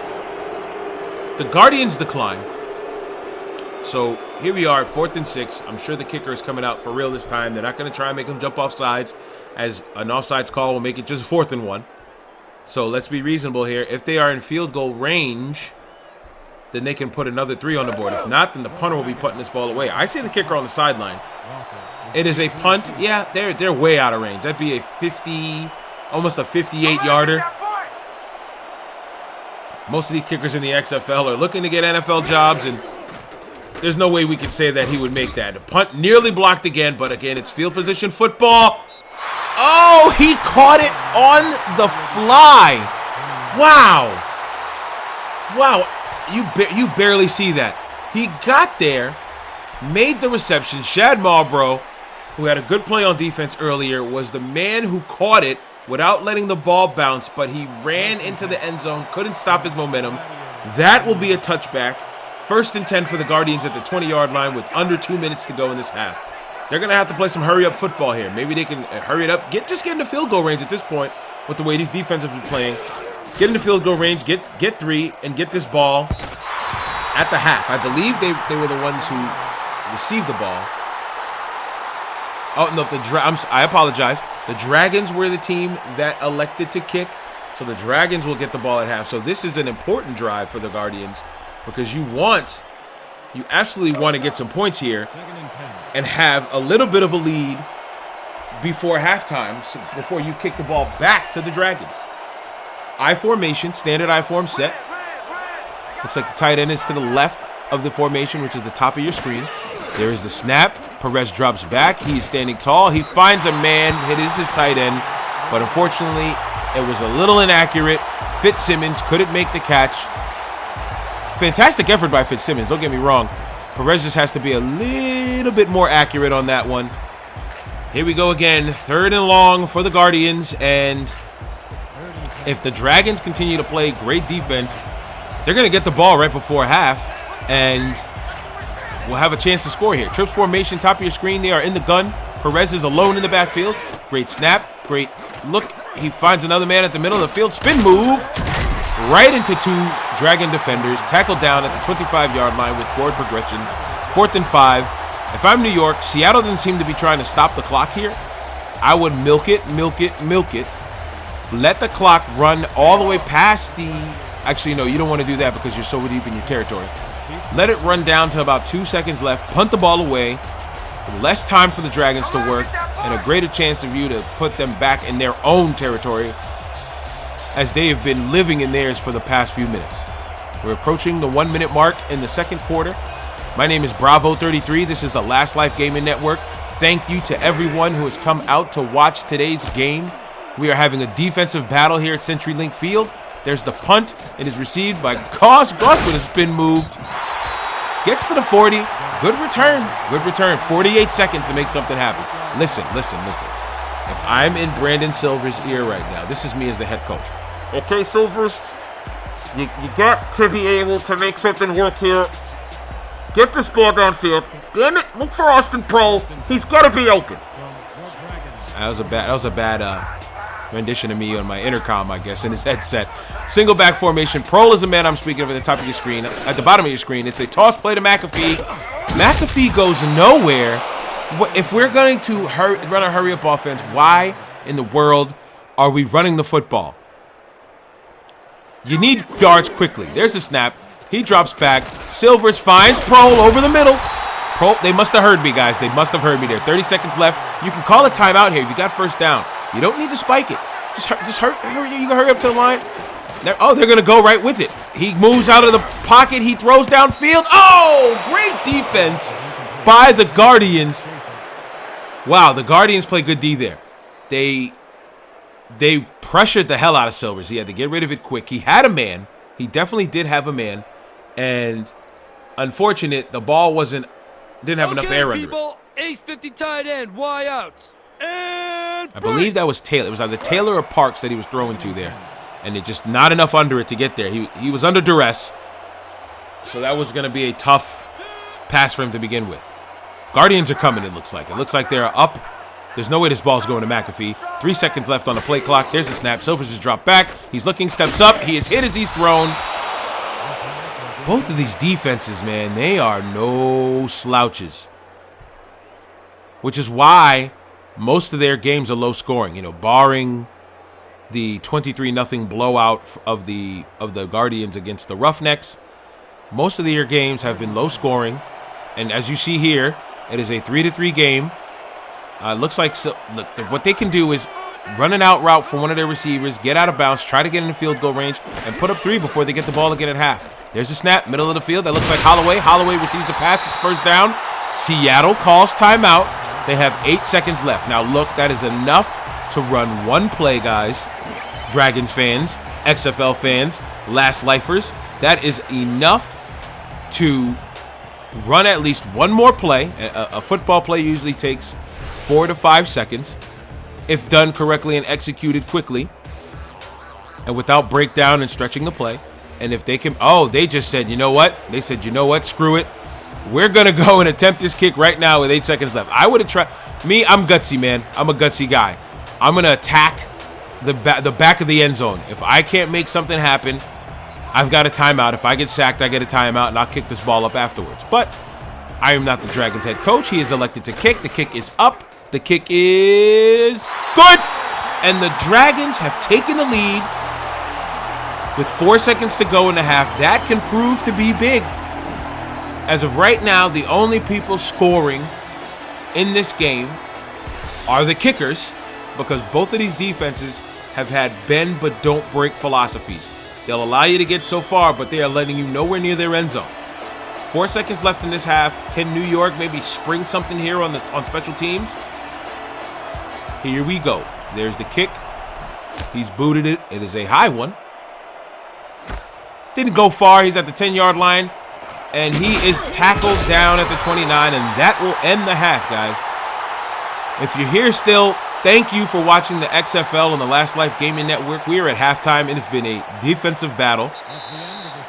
The Guardians decline. So here we are, 4th and 6. I'm sure the kicker is coming out for real this time. They're not going to try and make him jump off sides, as an offsides call will make it just 4th and 1. So let's be reasonable here. If they are in field goal range, then they can put another 3 on the board. If not, then the punter will be putting this ball away. I see the kicker on the sideline. It is a punt. Yeah, they're way out of range. That'd be a 50, almost a 58-yarder. Most of these kickers in the XFL are looking to get NFL jobs, and there's no way we could say that he would make that. The punt nearly blocked again, but again, it's field position football. Oh, he caught it on the fly. Wow. Wow, you barely see that. He got there, made the reception. Shad Marlborough, who had a good play on defense earlier, was the man who caught it without letting the ball bounce, but he ran into the end zone, couldn't stop his momentum. That will be a touchback. 1st and 10 for the Guardians at the 20-yard line with under 2 minutes to go in this half. They're going to have to play some hurry-up football here. Maybe they can hurry it up. Just get into field goal range at this point with the way these defenses are playing. Get into field goal range, get 3, and get this ball at the half. I believe they were the ones who received the ball. Oh, no, I apologize. The Dragons were the team that elected to kick, so the Dragons will get the ball at half. So this is an important drive for the Guardians because you absolutely want to get some points here and have a little bit of a lead before halftime, before you kick the ball back to the Dragons. I formation, standard I form set. Looks like the tight end is to the left of the formation, which is the top of your screen. There is the snap. Perez drops back. He's standing tall. He finds a man. It is his tight end. But unfortunately, it was a little inaccurate. Fitzsimmons couldn't make the catch. Fantastic effort by Fitzsimmons. Don't get me wrong. Perez just has to be a little bit more accurate on that one. Here we go again. 3rd and long for the Guardians. And if the Dragons continue to play great defense, they're going to get the ball right before half. And we'll have a chance to score here. Trips formation, top of your screen. They are in the gun. Perez is alone in the backfield. Great snap. Great look. He finds another man at the middle of the field. Spin move. Right into 2 Dragon defenders. Tackled down at the 25-yard line with forward progression. 4th and 5. If I'm New York, Seattle doesn't seem to be trying to stop the clock here. I would milk it. Let the clock run all the way past the... Actually, no, you don't want to do that because you're so deep in your territory. Let it run down to about 2 seconds left. Punt the ball away. Less time for the Dragons to work. And a greater chance of you to put them back in their own territory as they have been living in theirs for the past few minutes. We're approaching the 1-minute mark in the second quarter. My name is Bravo33. This is the Last Life Gaming Network. Thank you to everyone who has come out to watch today's game. We are having a defensive battle here at CenturyLink Field. There's the punt. It is received by Goss. Goss with a spin move. Gets to the 40. Good return. 48 seconds to make something happen. Listen. If I'm in Brandon Silver's ear right now, this is me as the head coach. Okay, Silvers, you got to be able to make something work here. Get this ball downfield. Damn it, look for Austin Pro. He's got to be open. That was a bad rendition of me on my intercom, I guess, in his headset. Single back formation. Prohl is the man I'm speaking of at the top of your screen. At the bottom of your screen, it's a toss play to McAfee. McAfee goes nowhere. If we're going to run a hurry-up offense, why in the world are we running the football? You need yards quickly. There's a snap. He drops back. Silvers finds Prohl over the middle. Prohl, they must have heard me, guys. They must have heard me there. 30 seconds left. You can call a timeout here if you got first down. You don't need to spike it. Just hurry. You can hurry up to the line. They're going to go right with it. He moves out of the pocket. He throws downfield. Oh, great defense by the Guardians. Wow, the Guardians play good D there. They pressured the hell out of Silvers. He had to get rid of it quick. He had a man. He definitely did have a man. And unfortunate, the ball didn't have enough air under it. Ace 50 tight end, Y outs. And I believe that was Taylor. It was either Taylor or Parks that he was throwing to there. And it just not enough under it to get there. He was under duress. So that was going to be a tough pass for him to begin with. Guardians are coming, it looks like. It looks like they're up. There's no way this ball's going to McAfee. 3 seconds left on the play clock. There's a snap. Silvers has dropped back. He's looking, steps up. He is hit as he's thrown. Both of these defenses, man, they are no slouches. Which is why most of their games are low scoring. Barring the 23-0 blowout of the Guardians against the Roughnecks. Most of their games have been low scoring. And as you see here, it is a 3-3 game. Looks like what they can do is run an out route for one of their receivers, get out of bounds, try to get in the field goal range, and put up 3 before they get the ball again at half. There's a snap, middle of the field. That looks like Holloway. Holloway receives the pass. It's first down. Seattle calls timeout. They have 8 seconds left. Now, look, that is enough to run one play, guys. Dragons fans, XFL fans, Last Lifers. That is enough to run at least one more play. A football play usually takes 4 to 5 seconds. if done correctly and executed quickly and without breakdown and stretching the play. And if they can, they just said, you know what? They said, you know what? Screw it. We're going to go and attempt this kick right now with 8 seconds left. I would have tried. Me, I'm gutsy, man. I'm a gutsy guy. I'm going to attack the back of the end zone. If I can't make something happen, I've got a timeout. If I get sacked, I get a timeout, and I'll kick this ball up afterwards. But I am not the Dragons head coach. He is elected to kick. The kick is up. The kick is good. And the Dragons have taken the lead with 4 seconds to go in the half. That can prove to be big. As of right now, the only people scoring in this game are the kickers, because both of these defenses have had bend but don't break philosophies. They'll allow you to get so far, but they are letting you nowhere near their end zone. 4 seconds left in this half. Can New York maybe spring something here on special teams? Here we go. There's the kick. He's booted it. It is a high one. Didn't go far. He's at the 10-yard line. And he is tackled down at the 29, and that will end the half, guys. If you're here still, thank you for watching the XFL on the Last Life Gaming Network. We are at halftime. It has been a defensive battle.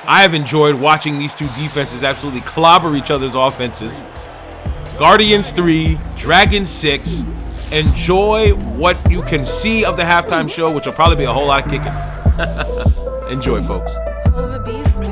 I have enjoyed watching these two defenses absolutely clobber each other's offenses. Guardians 3, Dragons 6. Enjoy what you can see of the halftime show, which will probably be a whole lot of kicking. Enjoy, folks. Over beats, baby.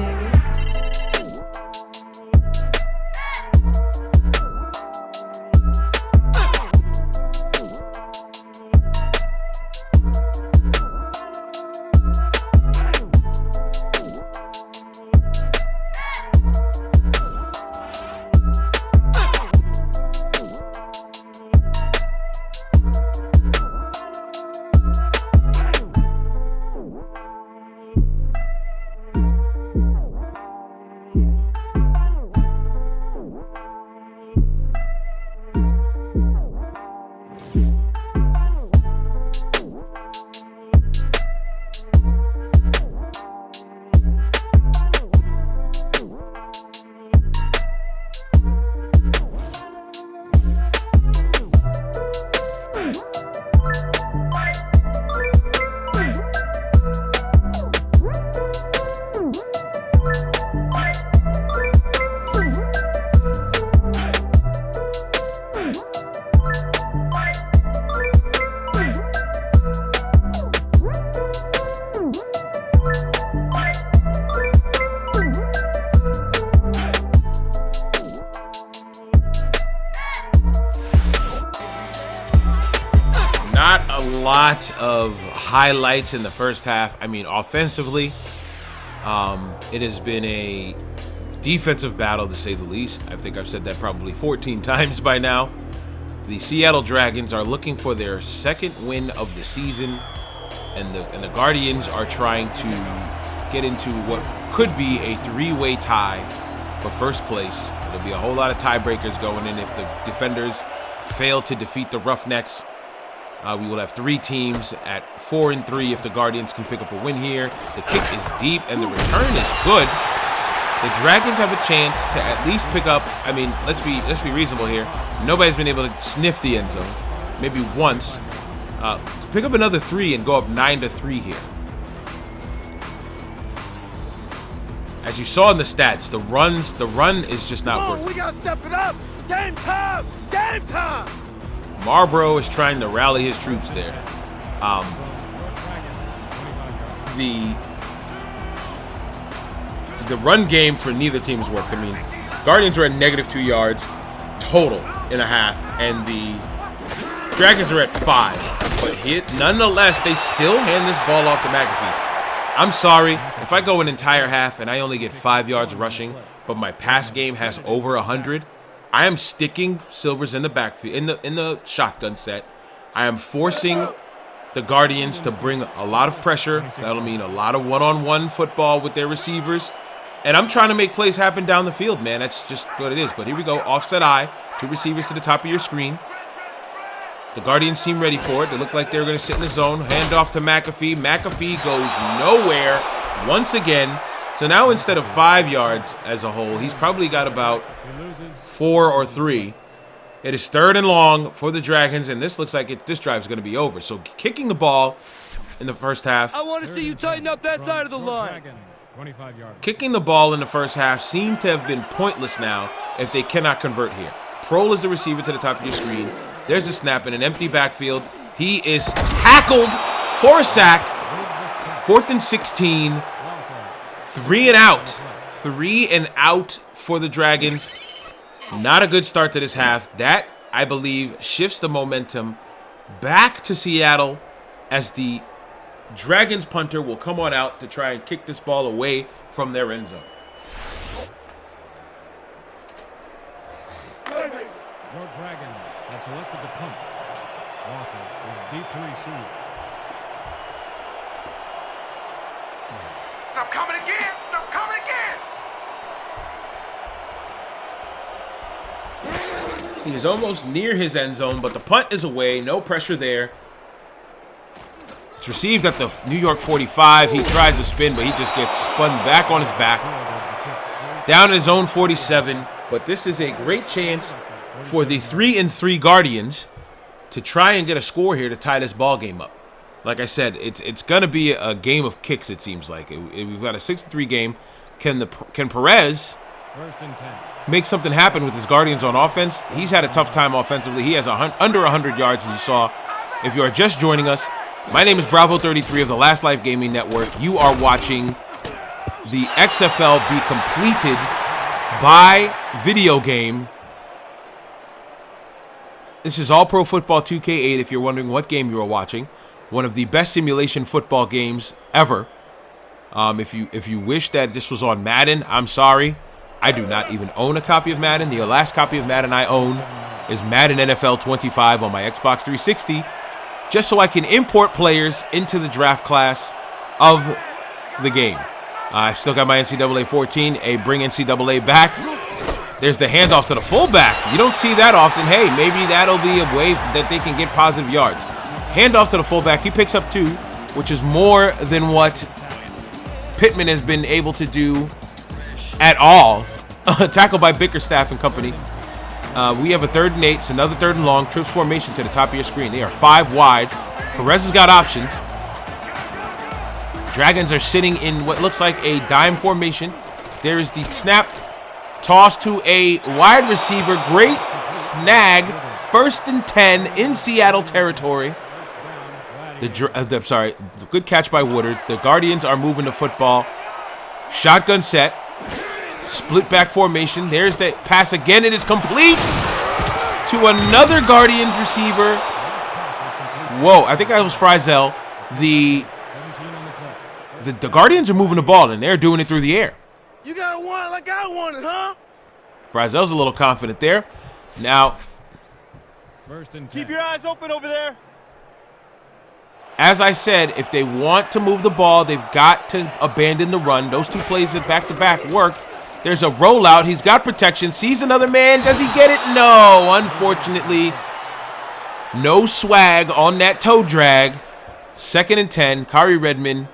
Not a lot of highlights in the first half. I mean, offensively, it has been a defensive battle, to say the least. I think I've said that probably 14 times by now. The Seattle Dragons are looking for their second win of the season, and the Guardians are trying to get into what could be a three-way tie for first place. There'll be a whole lot of tiebreakers going in if the defenders fail to defeat the Roughnecks. We will have 3 teams at 4-3 if the Guardians can pick up a win here. The kick is deep and the return is good. The Dragons have a chance to at least pick up. I mean, let's be reasonable here. Nobody's been able to sniff the end zone. Maybe once. Pick up another 3 and go up 9-3 here. As you saw in the stats, the run is just not working. We gotta step it up. Game time. Game time. Marlboro is trying to rally his troops there. The run game for neither team has worked. I mean, Guardians are at -2 yards total in a half, and the Dragons are at 5. But nonetheless, they still hand this ball off to McAfee. I'm sorry if I go an entire half and I only get 5 yards rushing, but my pass game has over 100. I am sticking Silvers in the backfield in the shotgun set. I am forcing the Guardians to bring a lot of pressure. That'll mean a lot of one-on-one football with their receivers. And I'm trying to make plays happen down the field, man. That's just what it is. But here we go. Offset eye. 2 receivers to the top of your screen. The Guardians seem ready for it. They look like they're going to sit in the zone. Hand off to McAfee. McAfee goes nowhere once again. So now instead of 5 yards as a whole, he's probably got about 4 or 3. It is 3rd and long for the Dragons, and this looks like this drive is going to be over. So kicking the ball in the first half. I want to see you tighten up that side of the line. 25 yards. Kicking the ball in the first half seemed to have been pointless now if they cannot convert here. Prohl is the receiver to the top of your screen. There's a snap in an empty backfield. He is tackled for a sack. 4th and 16. 3 and out. 3 and out for the Dragons. Not a good start to this half. That, I believe, shifts the momentum back to Seattle as the Dragons punter will come on out to try and kick this ball away from their end zone. Your Dragons have selected the punt. Walker is deep to receive. I'm coming again! I'm coming again! He is almost near his end zone, but the punt is away. No pressure there. It's received at the New York 45. He tries to spin, but he just gets spun back on his back. Down at his own 47. But this is a great chance for the 3-3 Guardians to try and get a score here to tie this ball game up. Like I said, it's going to be a game of kicks, it seems like. We've got a 6-3 game. Can Perez make something happen with his Guardians on offense? He's had a tough time offensively. He has under 100 yards, as you saw. If you are just joining us, my name is Bravo33 of the Last Life Gaming Network. You are watching the XFL be completed by video game. This is All Pro Football 2K8 if you're wondering what game you are watching. One of the best simulation football games ever. If you wish that this was on Madden, I'm sorry. I do not even own a copy of Madden. The last copy of Madden I own is Madden NFL 25 on my Xbox 360, just so I can import players into the draft class of the game. I've still got my NCAA 14, bring NCAA back. There's the handoff to the fullback. You don't see that often. Hey, maybe that'll be a way that they can get positive yards. Handoff to the fullback. He picks up 2, which is more than what Pittman has been able to do at all. Tackled by Bickerstaff and company. We have a 3rd and 8. It's another 3rd and long. Trips formation to the top of your screen. They are 5 wide. Perez has got options. Dragons are sitting in what looks like a dime formation. There is the snap. Toss to a wide receiver. Great snag. 1st and 10 in Seattle territory. Good catch by Woodard. The Guardians are moving the football. Shotgun set. Split back formation. There's the pass again. It is complete to another Guardians receiver. Whoa, I think that was Frizzell. The Guardians are moving the ball, and they're doing it through the air. You gotta want it like I want it, huh? Frizzell's a little confident there. Now, 1st and 10. Keep your eyes open over there. as I said, if they want to move the ball, they've got to abandon the run. Those 2 plays that back-to-back worked. There's a rollout. He's got protection. Sees another man. Does he get it? No. Unfortunately, no swag on that toe drag. 2nd and 10. Kari Redmond.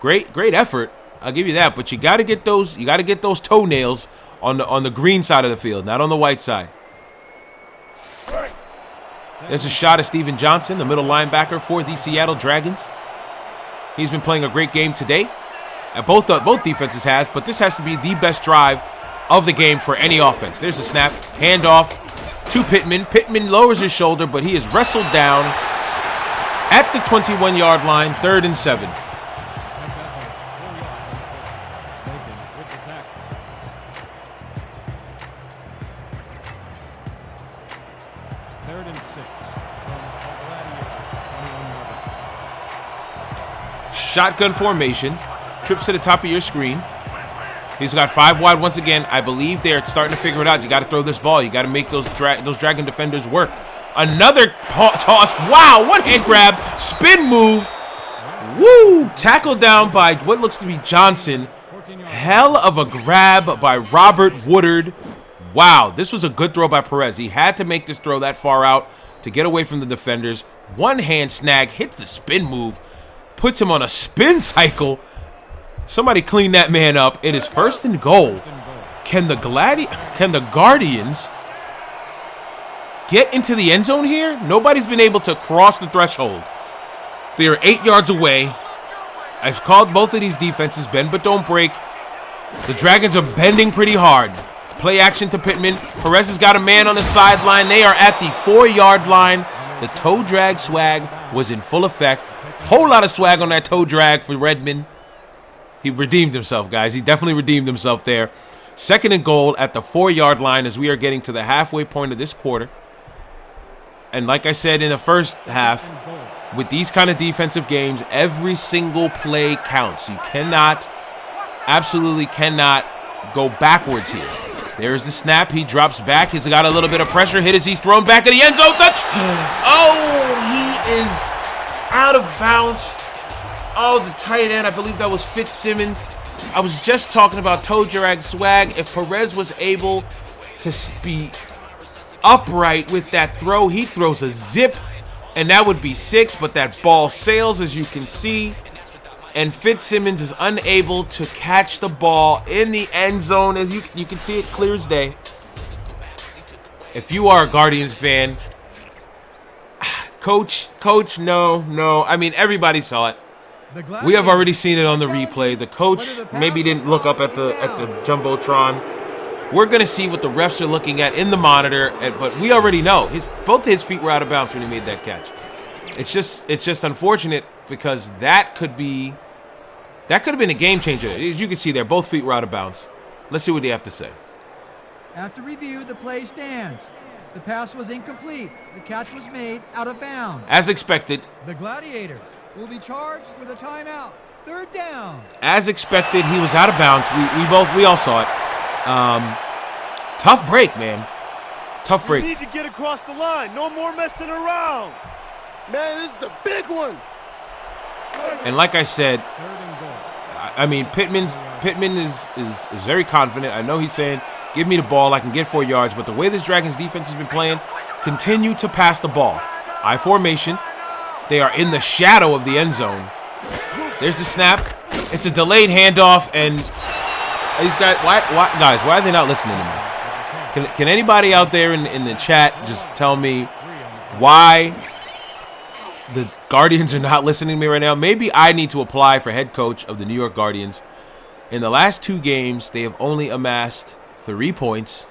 Great effort. I'll give you that. But you got to get those. You got to get those toenails on the green side of the field, not on the white side. There's a shot at Steven Johnson, the middle linebacker for the Seattle Dragons. He's been playing a great game today. Both defenses has, but this has to be the best drive of the game for any offense. There's a snap, handoff to Pittman. Pittman lowers his shoulder, but he is wrestled down at the 21-yard line, 3rd and 7. Shotgun formation. Trips to the top of your screen. He's got 5 wide once again. I believe they're starting to figure it out. You got to throw this ball. You got to make those Dragon defenders work. Another toss. Wow, one hand grab. Spin move. Woo! Tackled down by what looks to be Johnson. Hell of a grab by Robert Woodard. Wow, this was a good throw by Perez. He had to make this throw that far out to get away from the defenders. One hand snag. Hits the spin move. Puts him on a spin cycle. Somebody clean that man up. It is 1st and goal. Can the Guardians get into the end zone here. Nobody's been able to cross the threshold. They are 8 yards away. I've called both of these defenses bend but don't break. The Dragons are bending pretty hard. Play action to Pittman. Perez has got a man on the sideline. They are at the 4-yard line. The toe drag swag was in full effect. Whole lot of swag on that toe drag for Redmond. He redeemed himself, guys. He definitely redeemed himself there. 2nd and goal at the 4-yard line as we are getting to the halfway point of this quarter. And like I said in the first half, with these kind of defensive games, every single play counts. You cannot, absolutely cannot go backwards here. There's the snap. He drops back. He's got a little bit of pressure. Hit as he's thrown back in the end zone. Touch. Oh, he is out of bounds. Oh, the tight end. I believe that was Fitzsimmons. I was just talking about toe drag swag. If Perez was able to be upright with that throw, he throws a zip, and that would be 6, but that ball sails, as you can see, and Fitzsimmons is unable to catch the ball in the end zone. As you can see it clear as day. If you are a Guardians fan, coach, no. I mean, everybody saw it. We have already seen it on the replay. The coach maybe didn't look up at the Jumbotron. We're going to see what the refs are looking at in the monitor, but we already know both his feet were out of bounds when he made that catch. It's just unfortunate because that could have been a game changer. As you can see there, both feet were out of bounds. Let's see what they have to say. After review, the play stands. The pass was incomplete. The catch was made out of bounds. As expected. The Gladiator will be charged with a timeout. 3rd down. As expected, he was out of bounds. We all saw it. Tough break, man. Tough break. You need to get across the line. No more messing around. Man, this is a big one. And like I said, I mean, Pittman is very confident. I know he's saying, give me the ball, I can get 4 yards. But the way this Dragons defense has been playing, continue to pass the ball. I formation. They are in the shadow of the end zone. There's the snap. It's a delayed handoff, and these guys, why are they not listening to me? Can anybody out there in the chat just tell me why the Guardians are not listening to me right now? Maybe I need to apply for head coach of the New York Guardians. In the last 2 games, they have only amassed 3 points,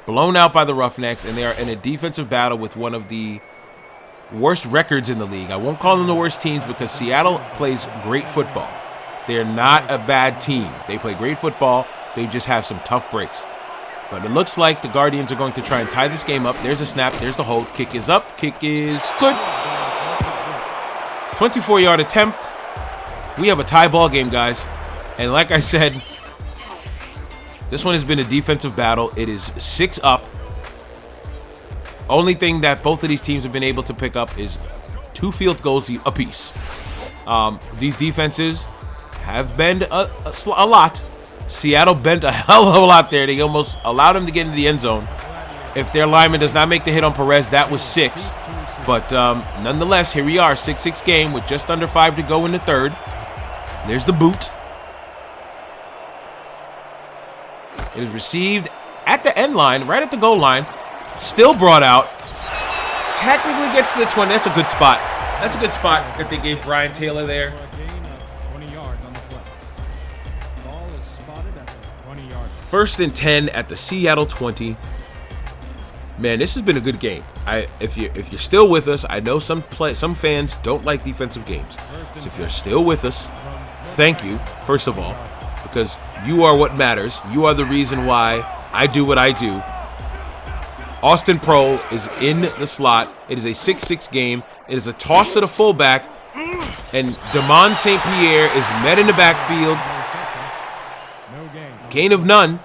blown out by the Roughnecks, and they are in a defensive battle with one of the worst records in the league. I won't call them the worst teams because Seattle plays great football. They're not a bad team. They play great football. They just have some tough breaks. But it looks like the Guardians are going to try and tie this game up. There's a snap. There's the hold. Kick is up. Kick is good. 24-yard attempt. We have a tie ball game, guys. And like I said, this one has been a defensive battle. It is 6 up. Only thing that both of these teams have been able to pick up is 2 field goals apiece. These defenses have bent a lot. Seattle bent a hell of a lot there. They almost allowed him to get into the end zone. If their lineman does not make the hit on Perez, that was 6. But nonetheless, here we are, 6-6 game with just under 5 to go in the 3rd. There's the boot. It is received at the end line, right at the goal line. Still brought out. Technically gets to the 20. That's a good spot. That's a good spot that they gave Brian Taylor there. 20 yards on the play. Ball is spotted at the 20-yard. 1st and 10 at the Seattle 20. Man, this has been a good game. If you're still with us, I know some fans don't like defensive games. So if you're still with us, thank you, first of all, because you are what matters. You are the reason why I do what I do. Austin Pro is in the slot. It is a 6-6 game. It is a toss to the fullback, and Damon St. Pierre is met in the backfield. Gain of none.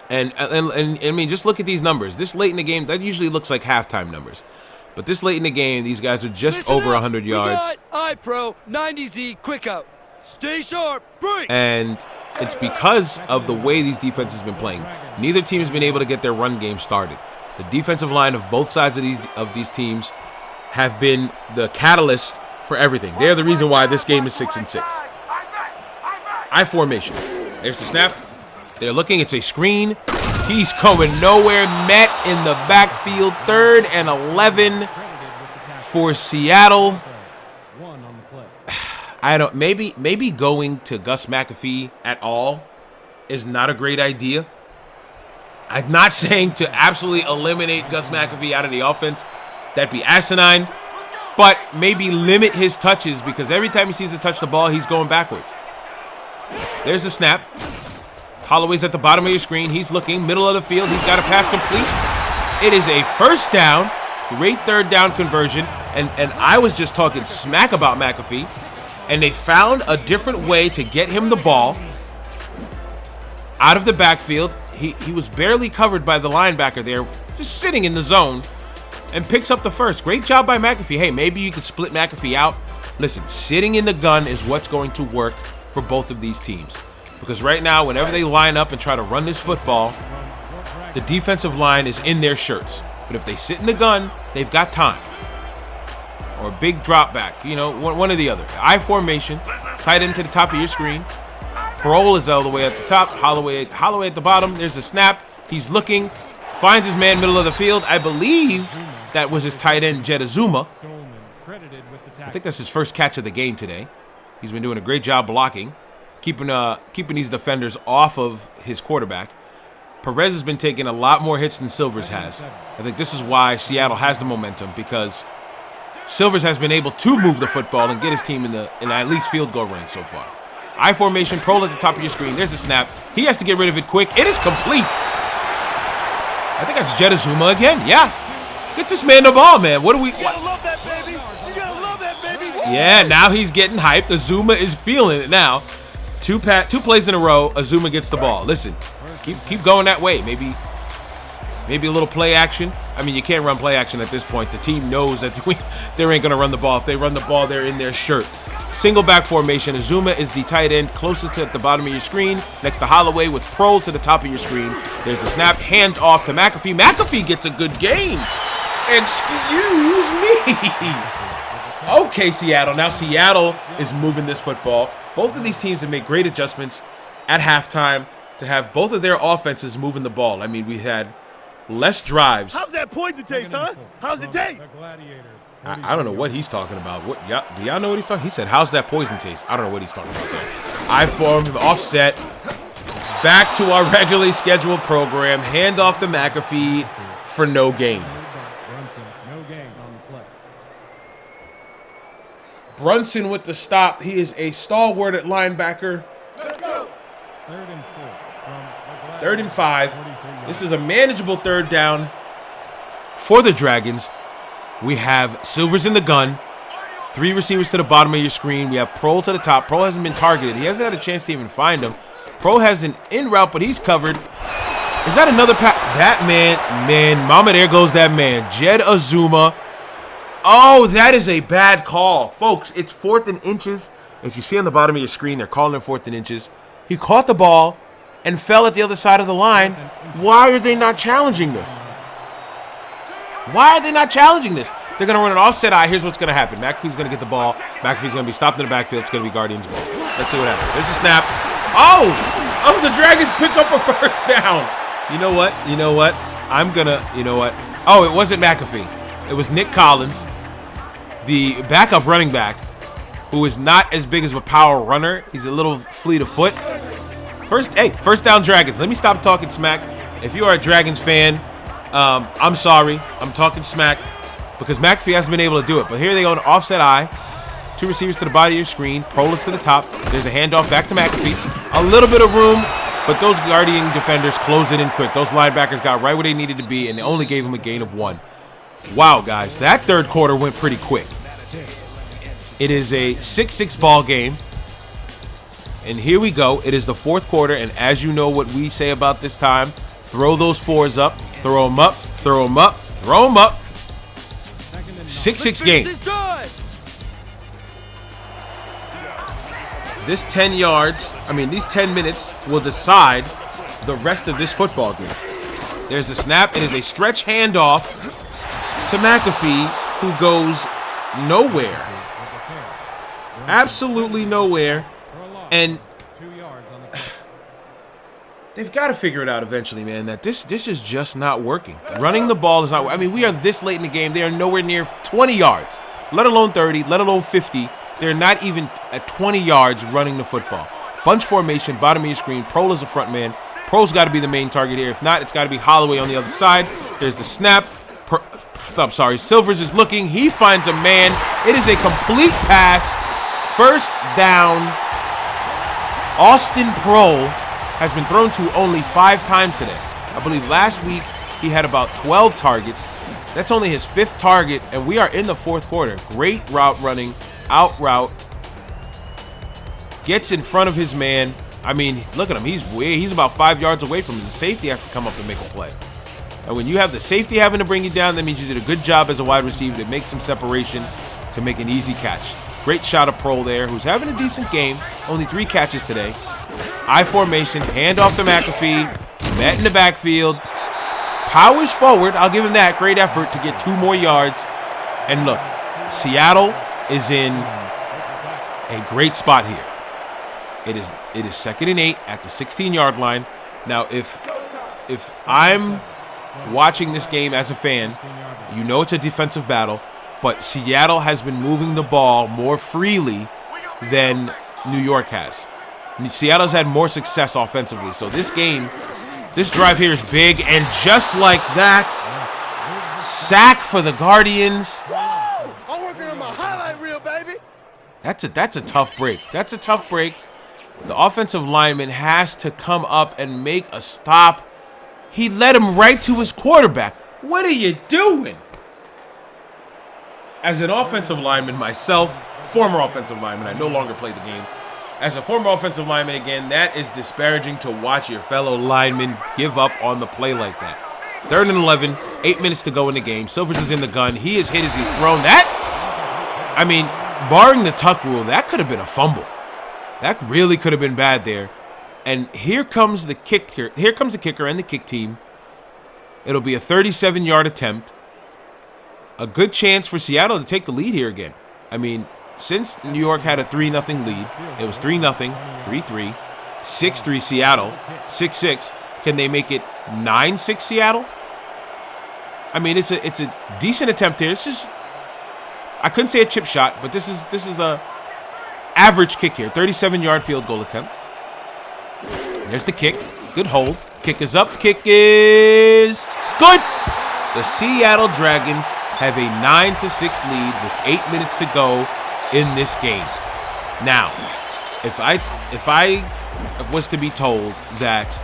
And I mean, just look at these numbers. This late in the game, that usually looks like halftime numbers. But this late in the game, these guys are just over 100 yards. iPro 90Z quick out. Stay sharp. Break. And it's because of the way these defenses have been playing. Neither team has been able to get their run game started. The defensive line of both sides of these teams have been the catalyst for everything. They're the reason why this game is 6-6. I formation. There's the snap. They're looking. It's a screen. He's going nowhere. Met in the backfield. 3rd and 11 for Seattle. One on the play. I don't. Maybe going to Gus McAfee at all is not a great idea. I'm not saying to absolutely eliminate Gus McAfee out of the offense. That'd be asinine. But maybe limit his touches because every time he seems to touch the ball, he's going backwards. There's the snap. Holloway's at the bottom of your screen. He's looking. Middle of the field. He's got a pass complete. It is a 1st down. Great 3rd down conversion. And I was just talking smack about McAfee. And they found a different way to get him the ball out of the backfield. He was barely covered by the linebacker there, just sitting in the zone, and picks up the 1st. Great job by McAfee. Hey, maybe you could split McAfee out. Listen, sitting in the gun is what's going to work for both of these teams. Because right now, whenever they line up and try to run this football, the defensive line is in their shirts. But if they sit in the gun, they've got time. Or a big drop back, you know, one or the other. I formation, tight end to the top of your screen. Parole is all the way at the top. Holloway at the bottom. There's a snap. He's looking. Finds his man middle of the field. I believe that was his tight end, Jed Azuma. I think that's his first catch of the game today. He's been doing a great job blocking, keeping these defenders off of his quarterback. Perez has been taking a lot more hits than Silvers has. I think this is why Seattle has the momentum, because Silvers has been able to move the football and get his team in at least field goal range so far. I formation, Pro at the top of your screen. There's a snap. He has to get rid of it quick. It is complete. I think that's Jed Azuma again. Yeah. Get this man the ball, man. What do we... You gotta love that, baby. You gotta love that, baby. Yeah, now he's getting hyped. Azuma is feeling it now. Two plays in a row, Azuma gets the ball. Listen, keep going that way. Maybe a little play action. I mean, you can't run play action at this point. The team knows that they ain't going to run the ball. If they run the ball, they're in their shirt. Single back formation. Azuma is the tight end closest to at the bottom of your screen, next to Holloway with Pro to the top of your screen. There's a snap, hand off to McAfee. McAfee gets a good gain. Excuse me. Okay, Seattle. Now Seattle is moving this football. Both of these teams have made great adjustments at halftime to have both of their offenses moving the ball. I mean, we had less drives. How's that poison taste, huh? How's it taste? I don't know what he's talking about. Do y'all know what he's talking? He said, "How's that poison taste?" I don't know what he's talking about there. I formed the offset. Back to our regularly scheduled program. Hand off to McAfee for no gain. Brunson with the stop. He is a stalwart at linebacker. 3rd and 5. This is a manageable 3rd down for the Dragons. We have Silvers in the gun. 3 receivers to the bottom of your screen. We have Pro to the top. Pro hasn't been targeted. He hasn't had a chance to even find him. Pro has an in route, but he's covered. Is that another pass? That man, mama, there goes that man. Jed Azuma. Oh, that is a bad call. Folks, it's 4th and inches. If you see on the bottom of your screen, they're calling it 4th and inches. He caught the ball and fell at the other side of the line. Why are they not challenging this? Why are they not challenging this? They're going to run an offset eye. Here's what's going to happen. McAfee's going to get the ball. McAfee's going to be stopped in the backfield. It's going to be Guardians' ball. Let's see what happens. There's a snap. Oh, the Dragons pick up a 1st down. You know what? Oh, it wasn't McAfee. It was Nick Collins, the backup running back, who is not as big as a power runner. He's a little fleet of foot. First down Dragons. Let me stop talking smack. If you are a Dragons fan, I'm sorry. I'm talking smack because McAfee hasn't been able to do it. But here they go on offset eye. 2 receivers to the body of your screen. Prolis to the top. There's a handoff back to McAfee. A little bit of room, but those Guardian defenders closed it in quick. Those linebackers got right where they needed to be, and they only gave him a gain of 1. Wow, guys, that 3rd quarter went pretty quick. It is a 6-6 ball game. And here we go. It is the 4th quarter, and as you know what we say about this time, throw those 4s up, throw them up, throw them up, throw them up. 6-6 game. These 10 minutes will decide the rest of this football game. There's a snap. It is a stretch handoff to McAfee, who goes nowhere. Absolutely nowhere. And They've got to figure it out eventually, man, that this is just not working. Running the ball is not. I mean, we are this late in the game. They are nowhere near 20 yards, let alone 30, let alone 50. They're not even at 20 yards running the football. Bunch formation, bottom of your screen. Prohl is a front man. Prohl's got to be the main target here. If not, it's got to be Holloway on the other side. There's the snap. I'm sorry, Silvers is looking. He finds a man. It is a complete pass. First down. Austin Prohl has been thrown to only 5 times today. I believe last week he had about 12 targets. That's only his 5th target, and we are in the 4th quarter. Great route running, out route. Gets in front of his man. I mean, look at him. He's about 5 yards away from him. The safety has to come up and make a play. And when you have the safety having to bring you down, that means you did a good job as a wide receiver to make some separation to make an easy catch. Great shot of Prohl there, who's having a decent game. Only 3 catches today. I formation, hand off to McAfee. Met in the backfield. Powers forward. I'll give him that. Great effort to get 2 more yards. And look, Seattle is in a great spot here. It is 2nd and 8 at the 16-yard line. Now, if I'm watching this game as a fan, you know it's a defensive battle, but Seattle has been moving the ball more freely than New York has. Seattle's had more success offensively. So this drive here is big, and just like that, sack for the Guardians. I'm working on my highlight reel, baby. That's a tough break. That's a tough break. The offensive lineman has to come up and make a stop. He led him right to his quarterback. What are you doing? As an offensive lineman myself, former offensive lineman, I no longer play the game. As a former offensive lineman, again, that is disparaging to watch your fellow linemen give up on the play like that. 3rd and 11, 8 minutes to go in the game. Silvers is in the gun. He is hit as he's thrown. I mean, barring the tuck rule, that could have been a fumble. That really could have been bad there. And here comes the kicker. Here comes the kicker and the kick team. It'll be a 37-yard attempt. A good chance for Seattle to take the lead here again. I mean, since New York had a 3-0 lead, it was 3-0, 3-3, 6-3 Seattle, 6-6. Can they make it 9-6 Seattle? I mean, it's a decent attempt here. I couldn't say a chip shot, but this is a average kick here. 37-yard field goal attempt. There's the kick. Good hold. Kick is up. Kick is good. The Seattle Dragons have a 9-6 lead with 8 minutes to go in this game. Now, if I was to be told that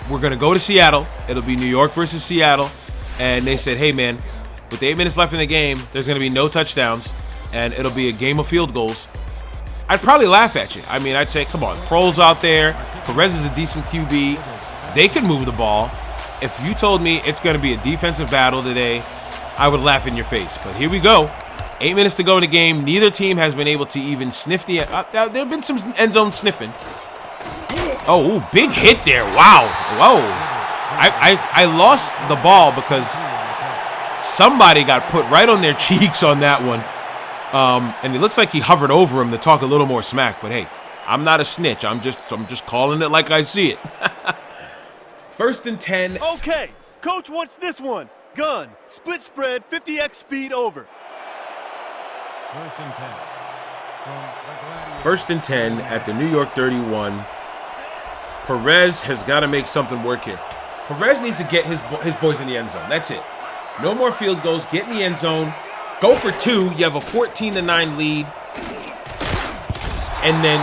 we're going to go to Seattle, it'll be New York versus Seattle, and they said, hey, man, with 8 minutes left in the game, there's going to be no touchdowns, and it'll be a game of field goals, I'd probably laugh at you. I mean, I'd say, come on, Prohl's out there. Perez is a decent QB. They can move the ball. If you told me it's going to be a defensive battle today, I would laugh in your face. But here we go. 8 minutes to go in the game. Neither team has been able to even sniff the there have been some end zone sniffing. Oh, ooh, big hit there. Wow. Whoa. I lost the ball because somebody got put right on their cheeks on that one. And it looks like he hovered over him to talk a little more smack. But hey, I'm not a snitch. I'm just calling it like I see it. 1st and 10. Okay, coach wants this one. Gun, split spread, 50x speed over. 1st and 10. First and 10 at the New York 31. Perez has got to make something work here. Perez needs to get his boys in the end zone. That's it. No more field goals. Get in the end zone. Go for 2. You have a 14-9 lead. And then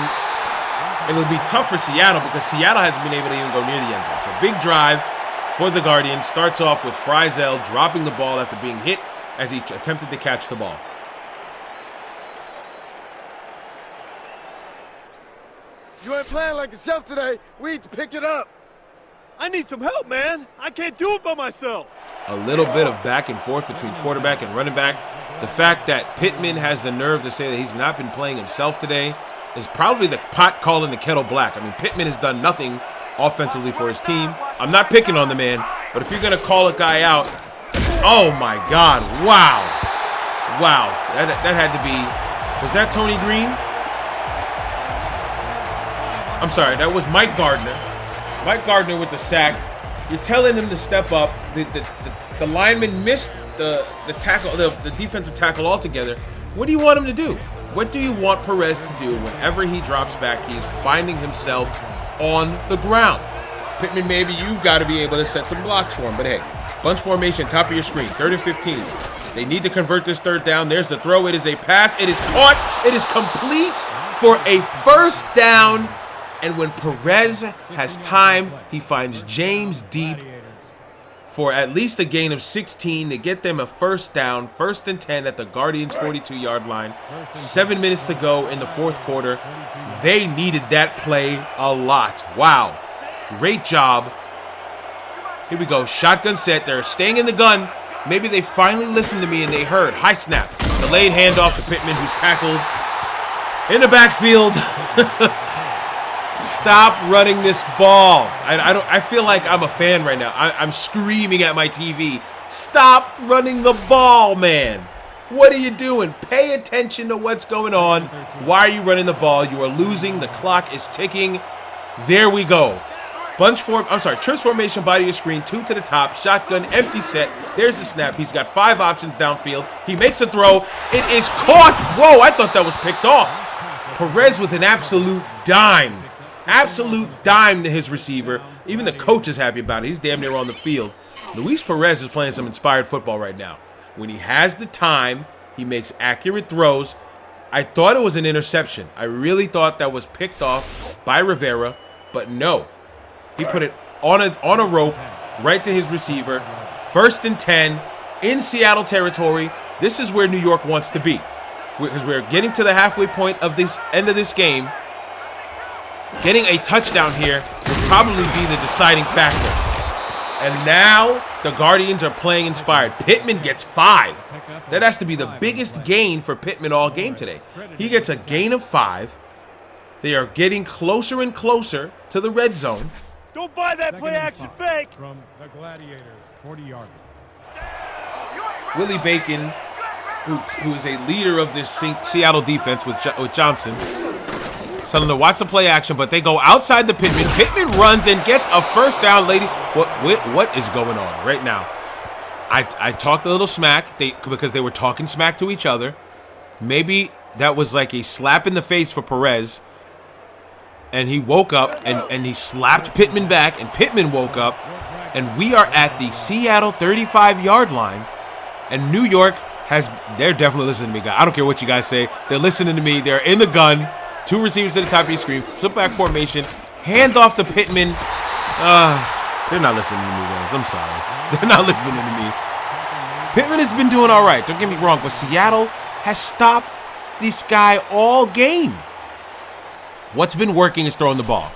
it'll be tough for Seattle because Seattle hasn't been able to even go near the end zone. So big drive for the Guardians. Starts off with Frizel dropping the ball after being hit as he attempted to catch the ball. You ain't playing like yourself today. We need to pick it up. I need some help, man. I can't do it by myself. A little bit of back and forth between quarterback and running back. The fact that Pittman has the nerve to say that he's not been playing himself today is probably the pot calling the kettle black. I mean, Pittman has done nothing offensively for his team. I'm not picking on the man, but if you're going to call a guy out, oh my God, wow. Wow, that had to be, was that Tony Green? I'm sorry, that was Mike Gardner. Mike Gardner with the sack. You're telling him to step up. The lineman missed the tackle, the defensive tackle altogether. What do you want him to do? What do you want Perez to do whenever he drops back? He's finding himself on the ground. Pittman, maybe you've got to be able to set some blocks for him. But hey, bunch formation, top of your screen, 3rd and 15. They need to convert this 3rd down. There's the throw. It is a pass. It is caught. It is complete for a 1st down. And when Perez has time, he finds James deep for at least a gain of 16 to get them a 1st down, 1st and 10 at the Guardians' 42-yard line. 7 minutes to go in the 4th quarter. They needed that play a lot. Wow. Great job. Here we go. Shotgun set. They're staying in the gun. Maybe they finally listened to me and they heard. High snap. Delayed handoff to Pittman, who's tackled in the backfield. Stop running this ball. I feel like I'm a fan right now. I'm screaming at my TV. Stop running the ball, man. What are you doing? Pay attention to what's going on. Why are you running the ball? You are losing. The clock is ticking. There we go. Trips formation, body of your screen, 2 to the top, shotgun, empty set. There's the snap. He's got 5 options downfield. He makes a throw. It is caught. Whoa, I thought that was picked off. Perez with an absolute dime. Absolute dime to his receiver. Even the coach is happy about it. He's damn near on the field. Luis Perez is playing some inspired football right now. When he has the time, he makes accurate throws. I thought it was an interception. I really thought that was picked off by Rivera, but no. He put it on a rope right to his receiver. 1st and 10 in Seattle territory. This is where New York wants to be, because we're getting to the halfway point of this end of this game. Getting a touchdown here will probably be the deciding factor. And now the Guardians are playing inspired. Pittman gets 5. That has to be the biggest gain for Pittman all game today. He gets a gain of 5. They are getting closer and closer to the red zone. Don't buy that play action fake. From the Gladiators, 40-yard. Willie Bacon, who is a leader of this Seattle defense with Johnson, telling them to watch the play action, but they go outside the Pittman. Pittman runs and gets a 1st down, lady. What is going on right now? I talked a little smack because they were talking smack to each other. Maybe that was like a slap in the face for Perez. And he woke up and he slapped Pittman back, and Pittman woke up. And we are at the Seattle 35-yard line. And New York they're definitely listening to me, guys. I don't care what you guys say. They're listening to me. They're in the gun. 2 receivers to the top of your screen. Flip back formation. Hand off to Pittman. They're not listening to me, guys. I'm sorry. They're not listening to me. Pittman has been doing all right. Don't get me wrong. But Seattle has stopped this guy all game. What's been working is throwing the ball.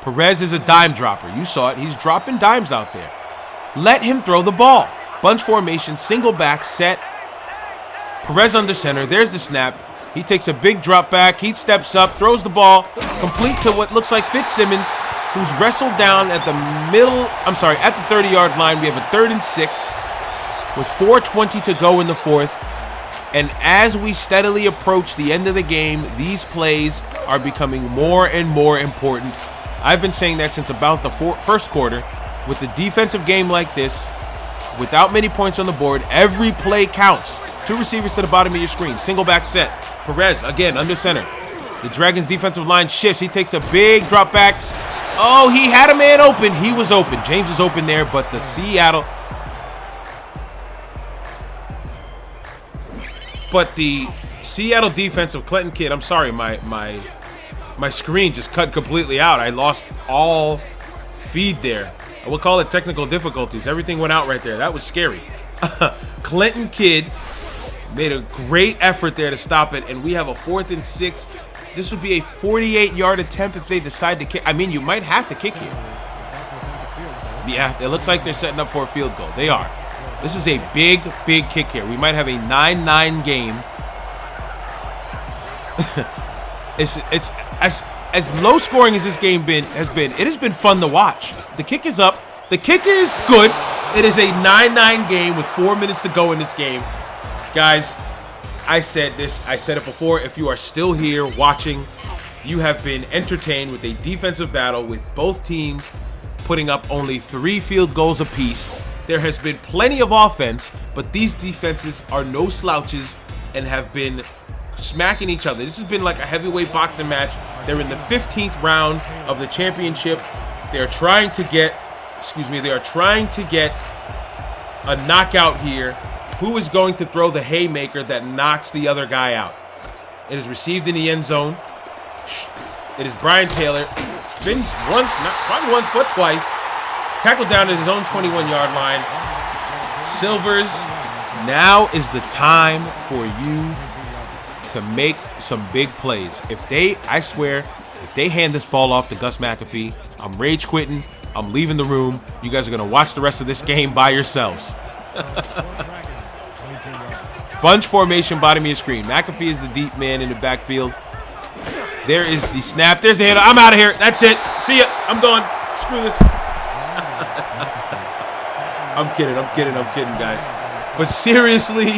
Perez is a dime dropper. You saw it. He's dropping dimes out there. Let him throw the ball. Bunch formation, single back, set. Perez under center. There's the snap. He takes a big drop back. He steps up, throws the ball, complete to what looks like Fitzsimmons, who's wrestled down at the at the 30-yard line. We have a 3rd and 6 with 4:20 to go in the 4th. And as we steadily approach the end of the game, these plays are becoming more and more important. I've been saying that since about the 1st quarter. With the defensive game like this, without many points on the board, every play counts. 2 receivers to the bottom of your screen. Single back set. Perez, again, under center. The Dragons' defensive line shifts. He takes a big drop back. Oh, he had a man open. He was open. James is open there, but the Seattle defensive Clinton kid, I'm sorry, my screen just cut completely out. I lost all feed there. I will call it technical difficulties. Everything went out right there. That was scary. Clinton kid made a great effort there to stop it, and we have a 4th and 6. This would be a 48-yard attempt if they decide to kick. I mean, you might have to kick here. Yeah, it looks like they're setting up for a field goal. They are. This is a big, big kick here. We might have a 9-9 game. It's as low scoring as this game has been. It has been fun to watch. The kick is up. The kick is good. It is a 9-9 game with 4 minutes to go in this game. Guys, I said it before. If you are still here watching, you have been entertained with a defensive battle with both teams putting up only 3 field goals apiece. There has been plenty of offense, but these defenses are no slouches and have been smacking each other. This has been like a heavyweight boxing match. They're in the 15th round of the championship. They're trying to get, they are trying to get a knockout here. Who is going to throw the haymaker that knocks the other guy out? It is received in the end zone. It is Brian Taylor. Spins once, not once, but twice. Tackled down at his own 21-yard line. Silvers, now is the time for you to make some big plays. I swear, if they hand this ball off to Gus McAfee, I'm rage quitting. I'm leaving the room. You guys are going to watch the rest of this game by yourselves. Bunch formation, bottom of your screen. McAfee is the deep man in the backfield. There is the snap. There's the handle. I'm out of here. That's it. See ya. I'm gone. Screw this. I'm kidding, guys. But seriously,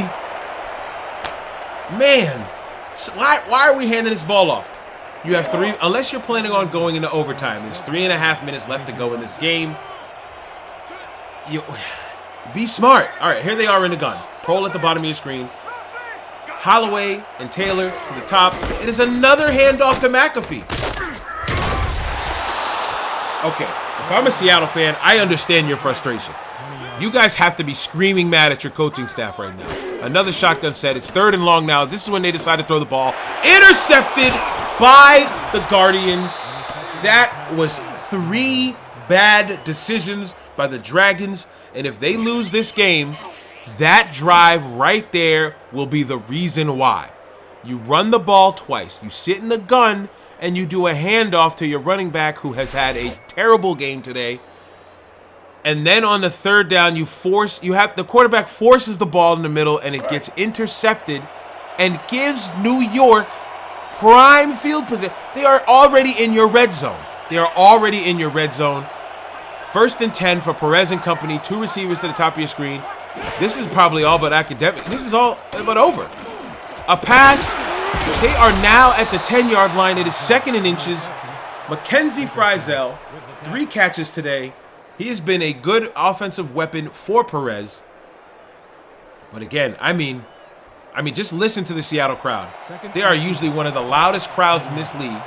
man, why are we handing this ball off? You have 3, unless you're planning on going into overtime. There's 3.5 minutes left to go in this game. Be smart. All right, here they are in the gun. Pole at the bottom of your screen. Holloway and Taylor to the top. It is another handoff to McAfee. Okay, if I'm a Seattle fan, I understand your frustration. You guys have to be screaming mad at your coaching staff right now. Another shotgun set. It's 3rd and long now. This is when they decide to throw the ball. Intercepted by the Guardians. That was 3 bad decisions by the Dragons. And if they lose this game, that drive right there will be the reason why. You run the ball twice. You sit in the gun and you do a handoff to your running back who has had a terrible game today. And then on the 3rd down, the quarterback forces the ball in the middle and it gets intercepted and gives New York prime field position. They are already in your red zone. 1st and 10 for Perez and company. 2 receivers to the top of your screen. This is probably all but academic. This is all but over. A pass. They are now at the 10-yard line. It is 2nd and inches. Mackenzie Frizzell, 3 catches today. He has been a good offensive weapon for Perez. But again, I mean, just listen to the Seattle crowd. They are usually one of the loudest crowds in this league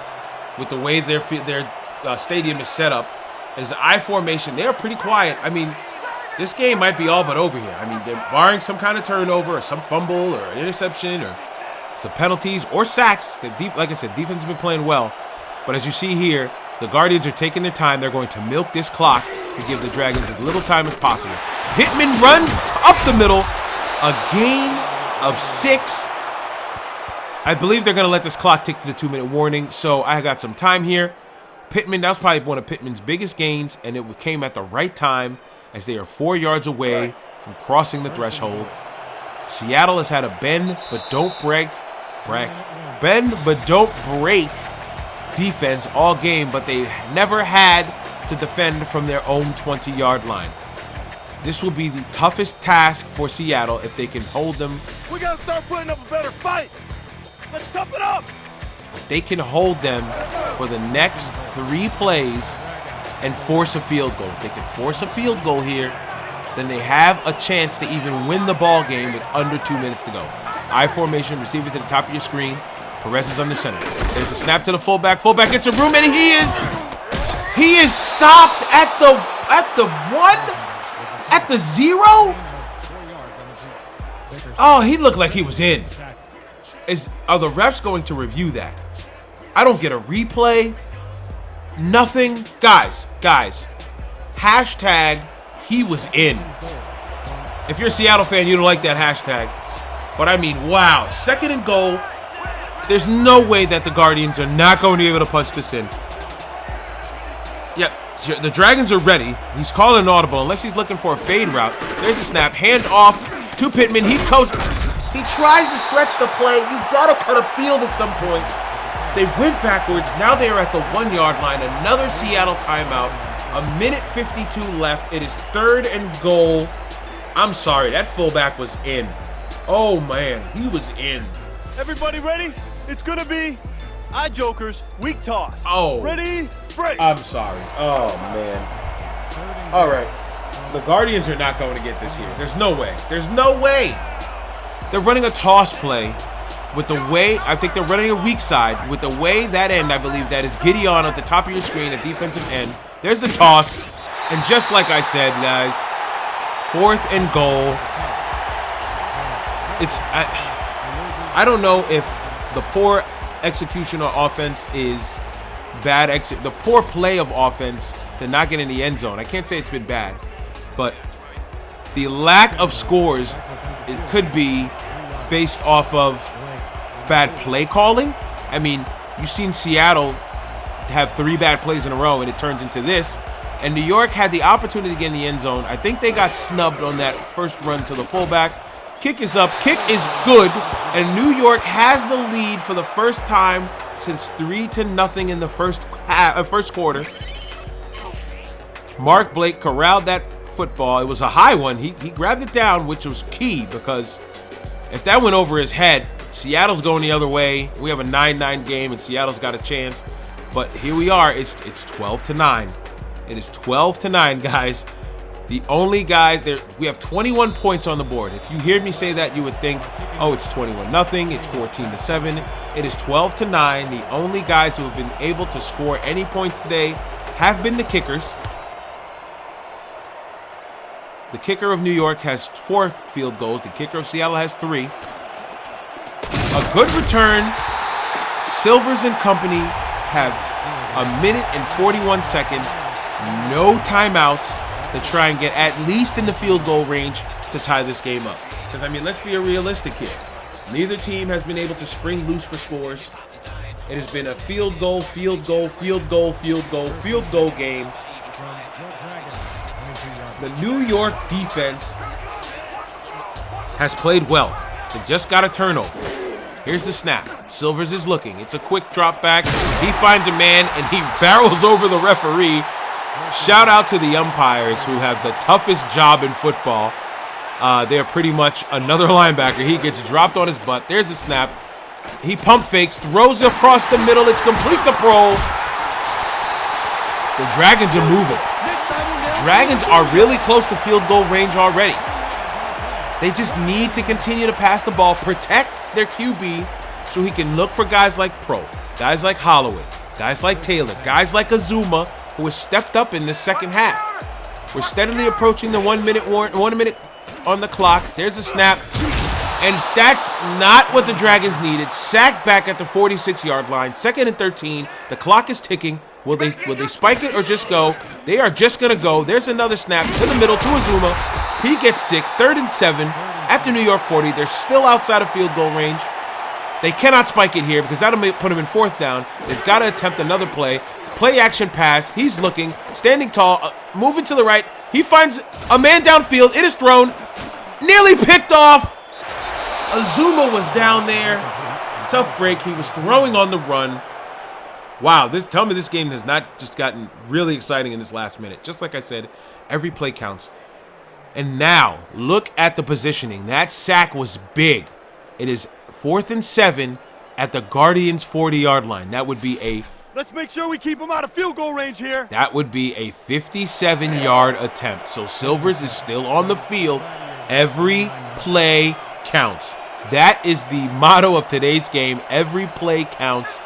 with the way their stadium is set up. As the I formation, they are pretty quiet. I mean, this game might be all but over here. I mean, they're barring some kind of turnover or some fumble or interception or some penalties or sacks. Like I said, defense has been playing well. But as you see here, the Guardians are taking their time. They're going to milk this clock to give the Dragons as little time as possible. Pittman runs up the middle. A gain of 6. I believe they're going to let this clock tick to the 2-minute warning. So I got some time here. Pittman, that was probably one of Pittman's biggest gains, and it came at the right time as they are 4 yards away from crossing the threshold. Seattle has had a bend but don't break defense all game, but they never had to defend from their own 20-yard line. This will be the toughest task for Seattle if they can hold them. We gotta start putting up a better fight. Let's tough it up. If they can hold them for the next 3 plays and force a field goal. If they can force a field goal here, then they have a chance to even win the ball game with under 2 minutes to go. I formation, receiver to the top of your screen. Perez is under center. There's a snap to the fullback. Fullback gets a room, and he is stopped at the 0. Oh, he looked like he was in. Are the refs going to review that? I don't get a replay. Nothing. Guys. Hashtag he was in. If you're a Seattle fan, you don't like that hashtag. But I mean, wow. 2nd and goal. There's no way that the Guardians are not going to be able to punch this in. Yep, the Dragons are ready. He's calling an audible unless he's looking for a fade route. There's a snap. Hand off to Pittman. He tries to stretch the play. You've got to cut a field at some point. They went backwards. Now they are at the 1-yard line. Another Seattle timeout. 1:52 left. It is 3rd and goal. I'm sorry, that fullback was in. Oh, man, he was in. Everybody ready? It's gonna be Eye Joker's weak toss. Oh. Ready? Break. I'm sorry. Oh, man. All right. The Guardians are not going to get this here. There's no way. There's no way. They're running a toss play with the way, I think they're running a weak side with the way that end, I believe that is Gideon at the top of your screen at defensive end. There's the toss. And just like I said, guys, 4th and goal. I don't know if the poor execution of offense is bad the poor play of offense to not get in the end zone. I can't say it's been bad, but the lack of scores, it could be based off of bad play calling. I mean, you've seen Seattle have 3 bad plays in a row and it turns into this. And New York had the opportunity to get in the end zone. I think they got snubbed on that first run to the fullback. Kick is up. Kick is good. And New York has the lead for the first time since 3-0 in the first quarter. Mark Blake corralled that football. It was a high one. He grabbed it down, which was key because if that went over his head, Seattle's going the other way. We have a 9-9 game and Seattle's got a chance. But here we are. It's 12-9. It is 12-9, guys. The only guys there, we have 21 points on the board. If you hear me say that, you would think, oh, it's 21-0, it's 14-7. It is 12-9. The only guys who have been able to score any points today have been the kickers. The kicker of New York has 4 field goals. The kicker of Seattle has 3. A good return. Silvers and company have 1:41 seconds. No timeouts to try and get at least in the field goal range to tie this game up. Because, I mean, let's be realistic here. Neither team has been able to spring loose for scores. It has been a field goal, field goal, field goal, field goal, field goal game. The New York defense has played well. They just got a turnover. Here's the snap. Silvers is looking. It's a quick drop back. He finds a man and he barrels over the referee. Shout out to the umpires who have the toughest job in football. They're pretty much another linebacker. He gets dropped on his butt. There's the snap. He pump fakes, throws it across the middle. It's complete to Pro. The Dragons are moving. Dragons are really close to field goal range already. They just need to continue to pass the ball, protect their QB so he can look for guys like Pro, guys like Holloway, guys like Taylor, guys like Azuma, who has stepped up in the second half. We're steadily approaching the 1 minute on the clock. There's a snap. And that's not what the Dragons needed. Sack back at the 46-yard line. 2nd and 13. The clock is ticking. Will they spike it or just go? They are just going to go. There's another snap to the middle to Azuma. He gets 6. 3rd and 7 at the New York 40. They're still outside of field goal range. They cannot spike it here because that'll put him in 4th down. They've got to attempt another play. Play action pass. He's looking, standing tall, moving to the right. He finds a man downfield. It is thrown. Nearly picked off. Azuma was down there. Tough break. He was throwing on the run. Wow, tell me this game has not just gotten really exciting in this last minute. Just like I said, every play counts. And now, look at the positioning. That sack was big. It is 4th and 7 at the Guardians' 40-yard line. That would be a... Let's make sure we keep him out of field goal range here. That would be a 57-yard attempt. So Silvers is still on the field. Every play counts. That is the motto of today's game. Every play counts.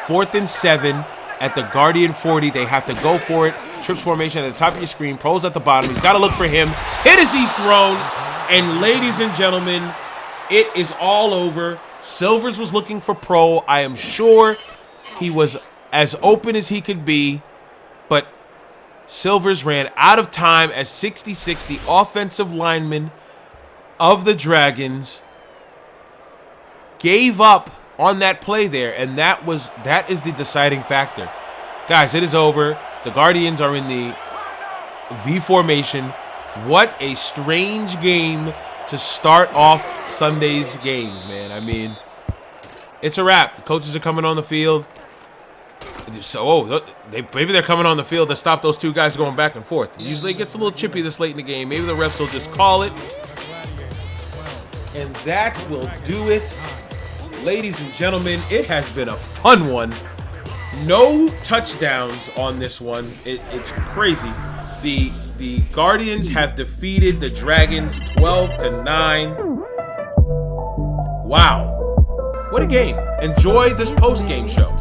4th and 7 at the Guardian 40. They have to go for it. Trips formation at the top of your screen. Pro's at the bottom. He's got to look for him. Hit as he's thrown. And ladies and gentlemen, it is all over. Silvers was looking for Pro. I am sure he was as open as he could be. But Silvers ran out of time as 66, the offensive lineman of the Dragons, gave up on that play there, and that is the deciding factor. Guys, it is over. The Guardians are in the V formation. What a strange game to start off Sunday's games, man. I mean, it's a wrap. The coaches are coming on the field. So, maybe they're coming on the field to stop those two guys going back and forth. Usually it gets a little chippy this late in the game. Maybe the refs will just call it. And that will do it. Ladies and gentlemen, it has been a fun one. No touchdowns on this one. It's crazy. The Guardians have defeated the Dragons 12-9. Wow. What a game. Enjoy this post-game show.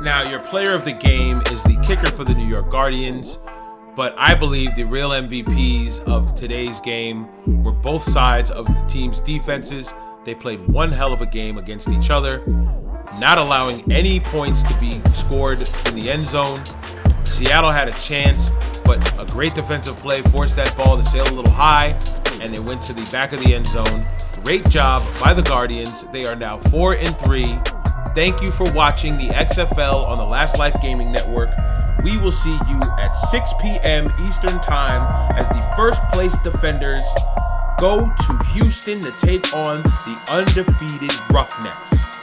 Now, your player of the game is the kicker for the New York Guardians, but I believe the real MVPs of today's game were both sides of the team's defenses. They played one hell of a game against each other, not allowing any points to be scored in the end zone. Seattle had a chance, but a great defensive play forced that ball to sail a little high, and it went to the back of the end zone. Great job by the Guardians. They are now 4-3. Thank you for watching the XFL on the Last Life Gaming Network. We will see you at 6 p.m. Eastern Time as the first place defenders go to Houston to take on the undefeated Roughnecks.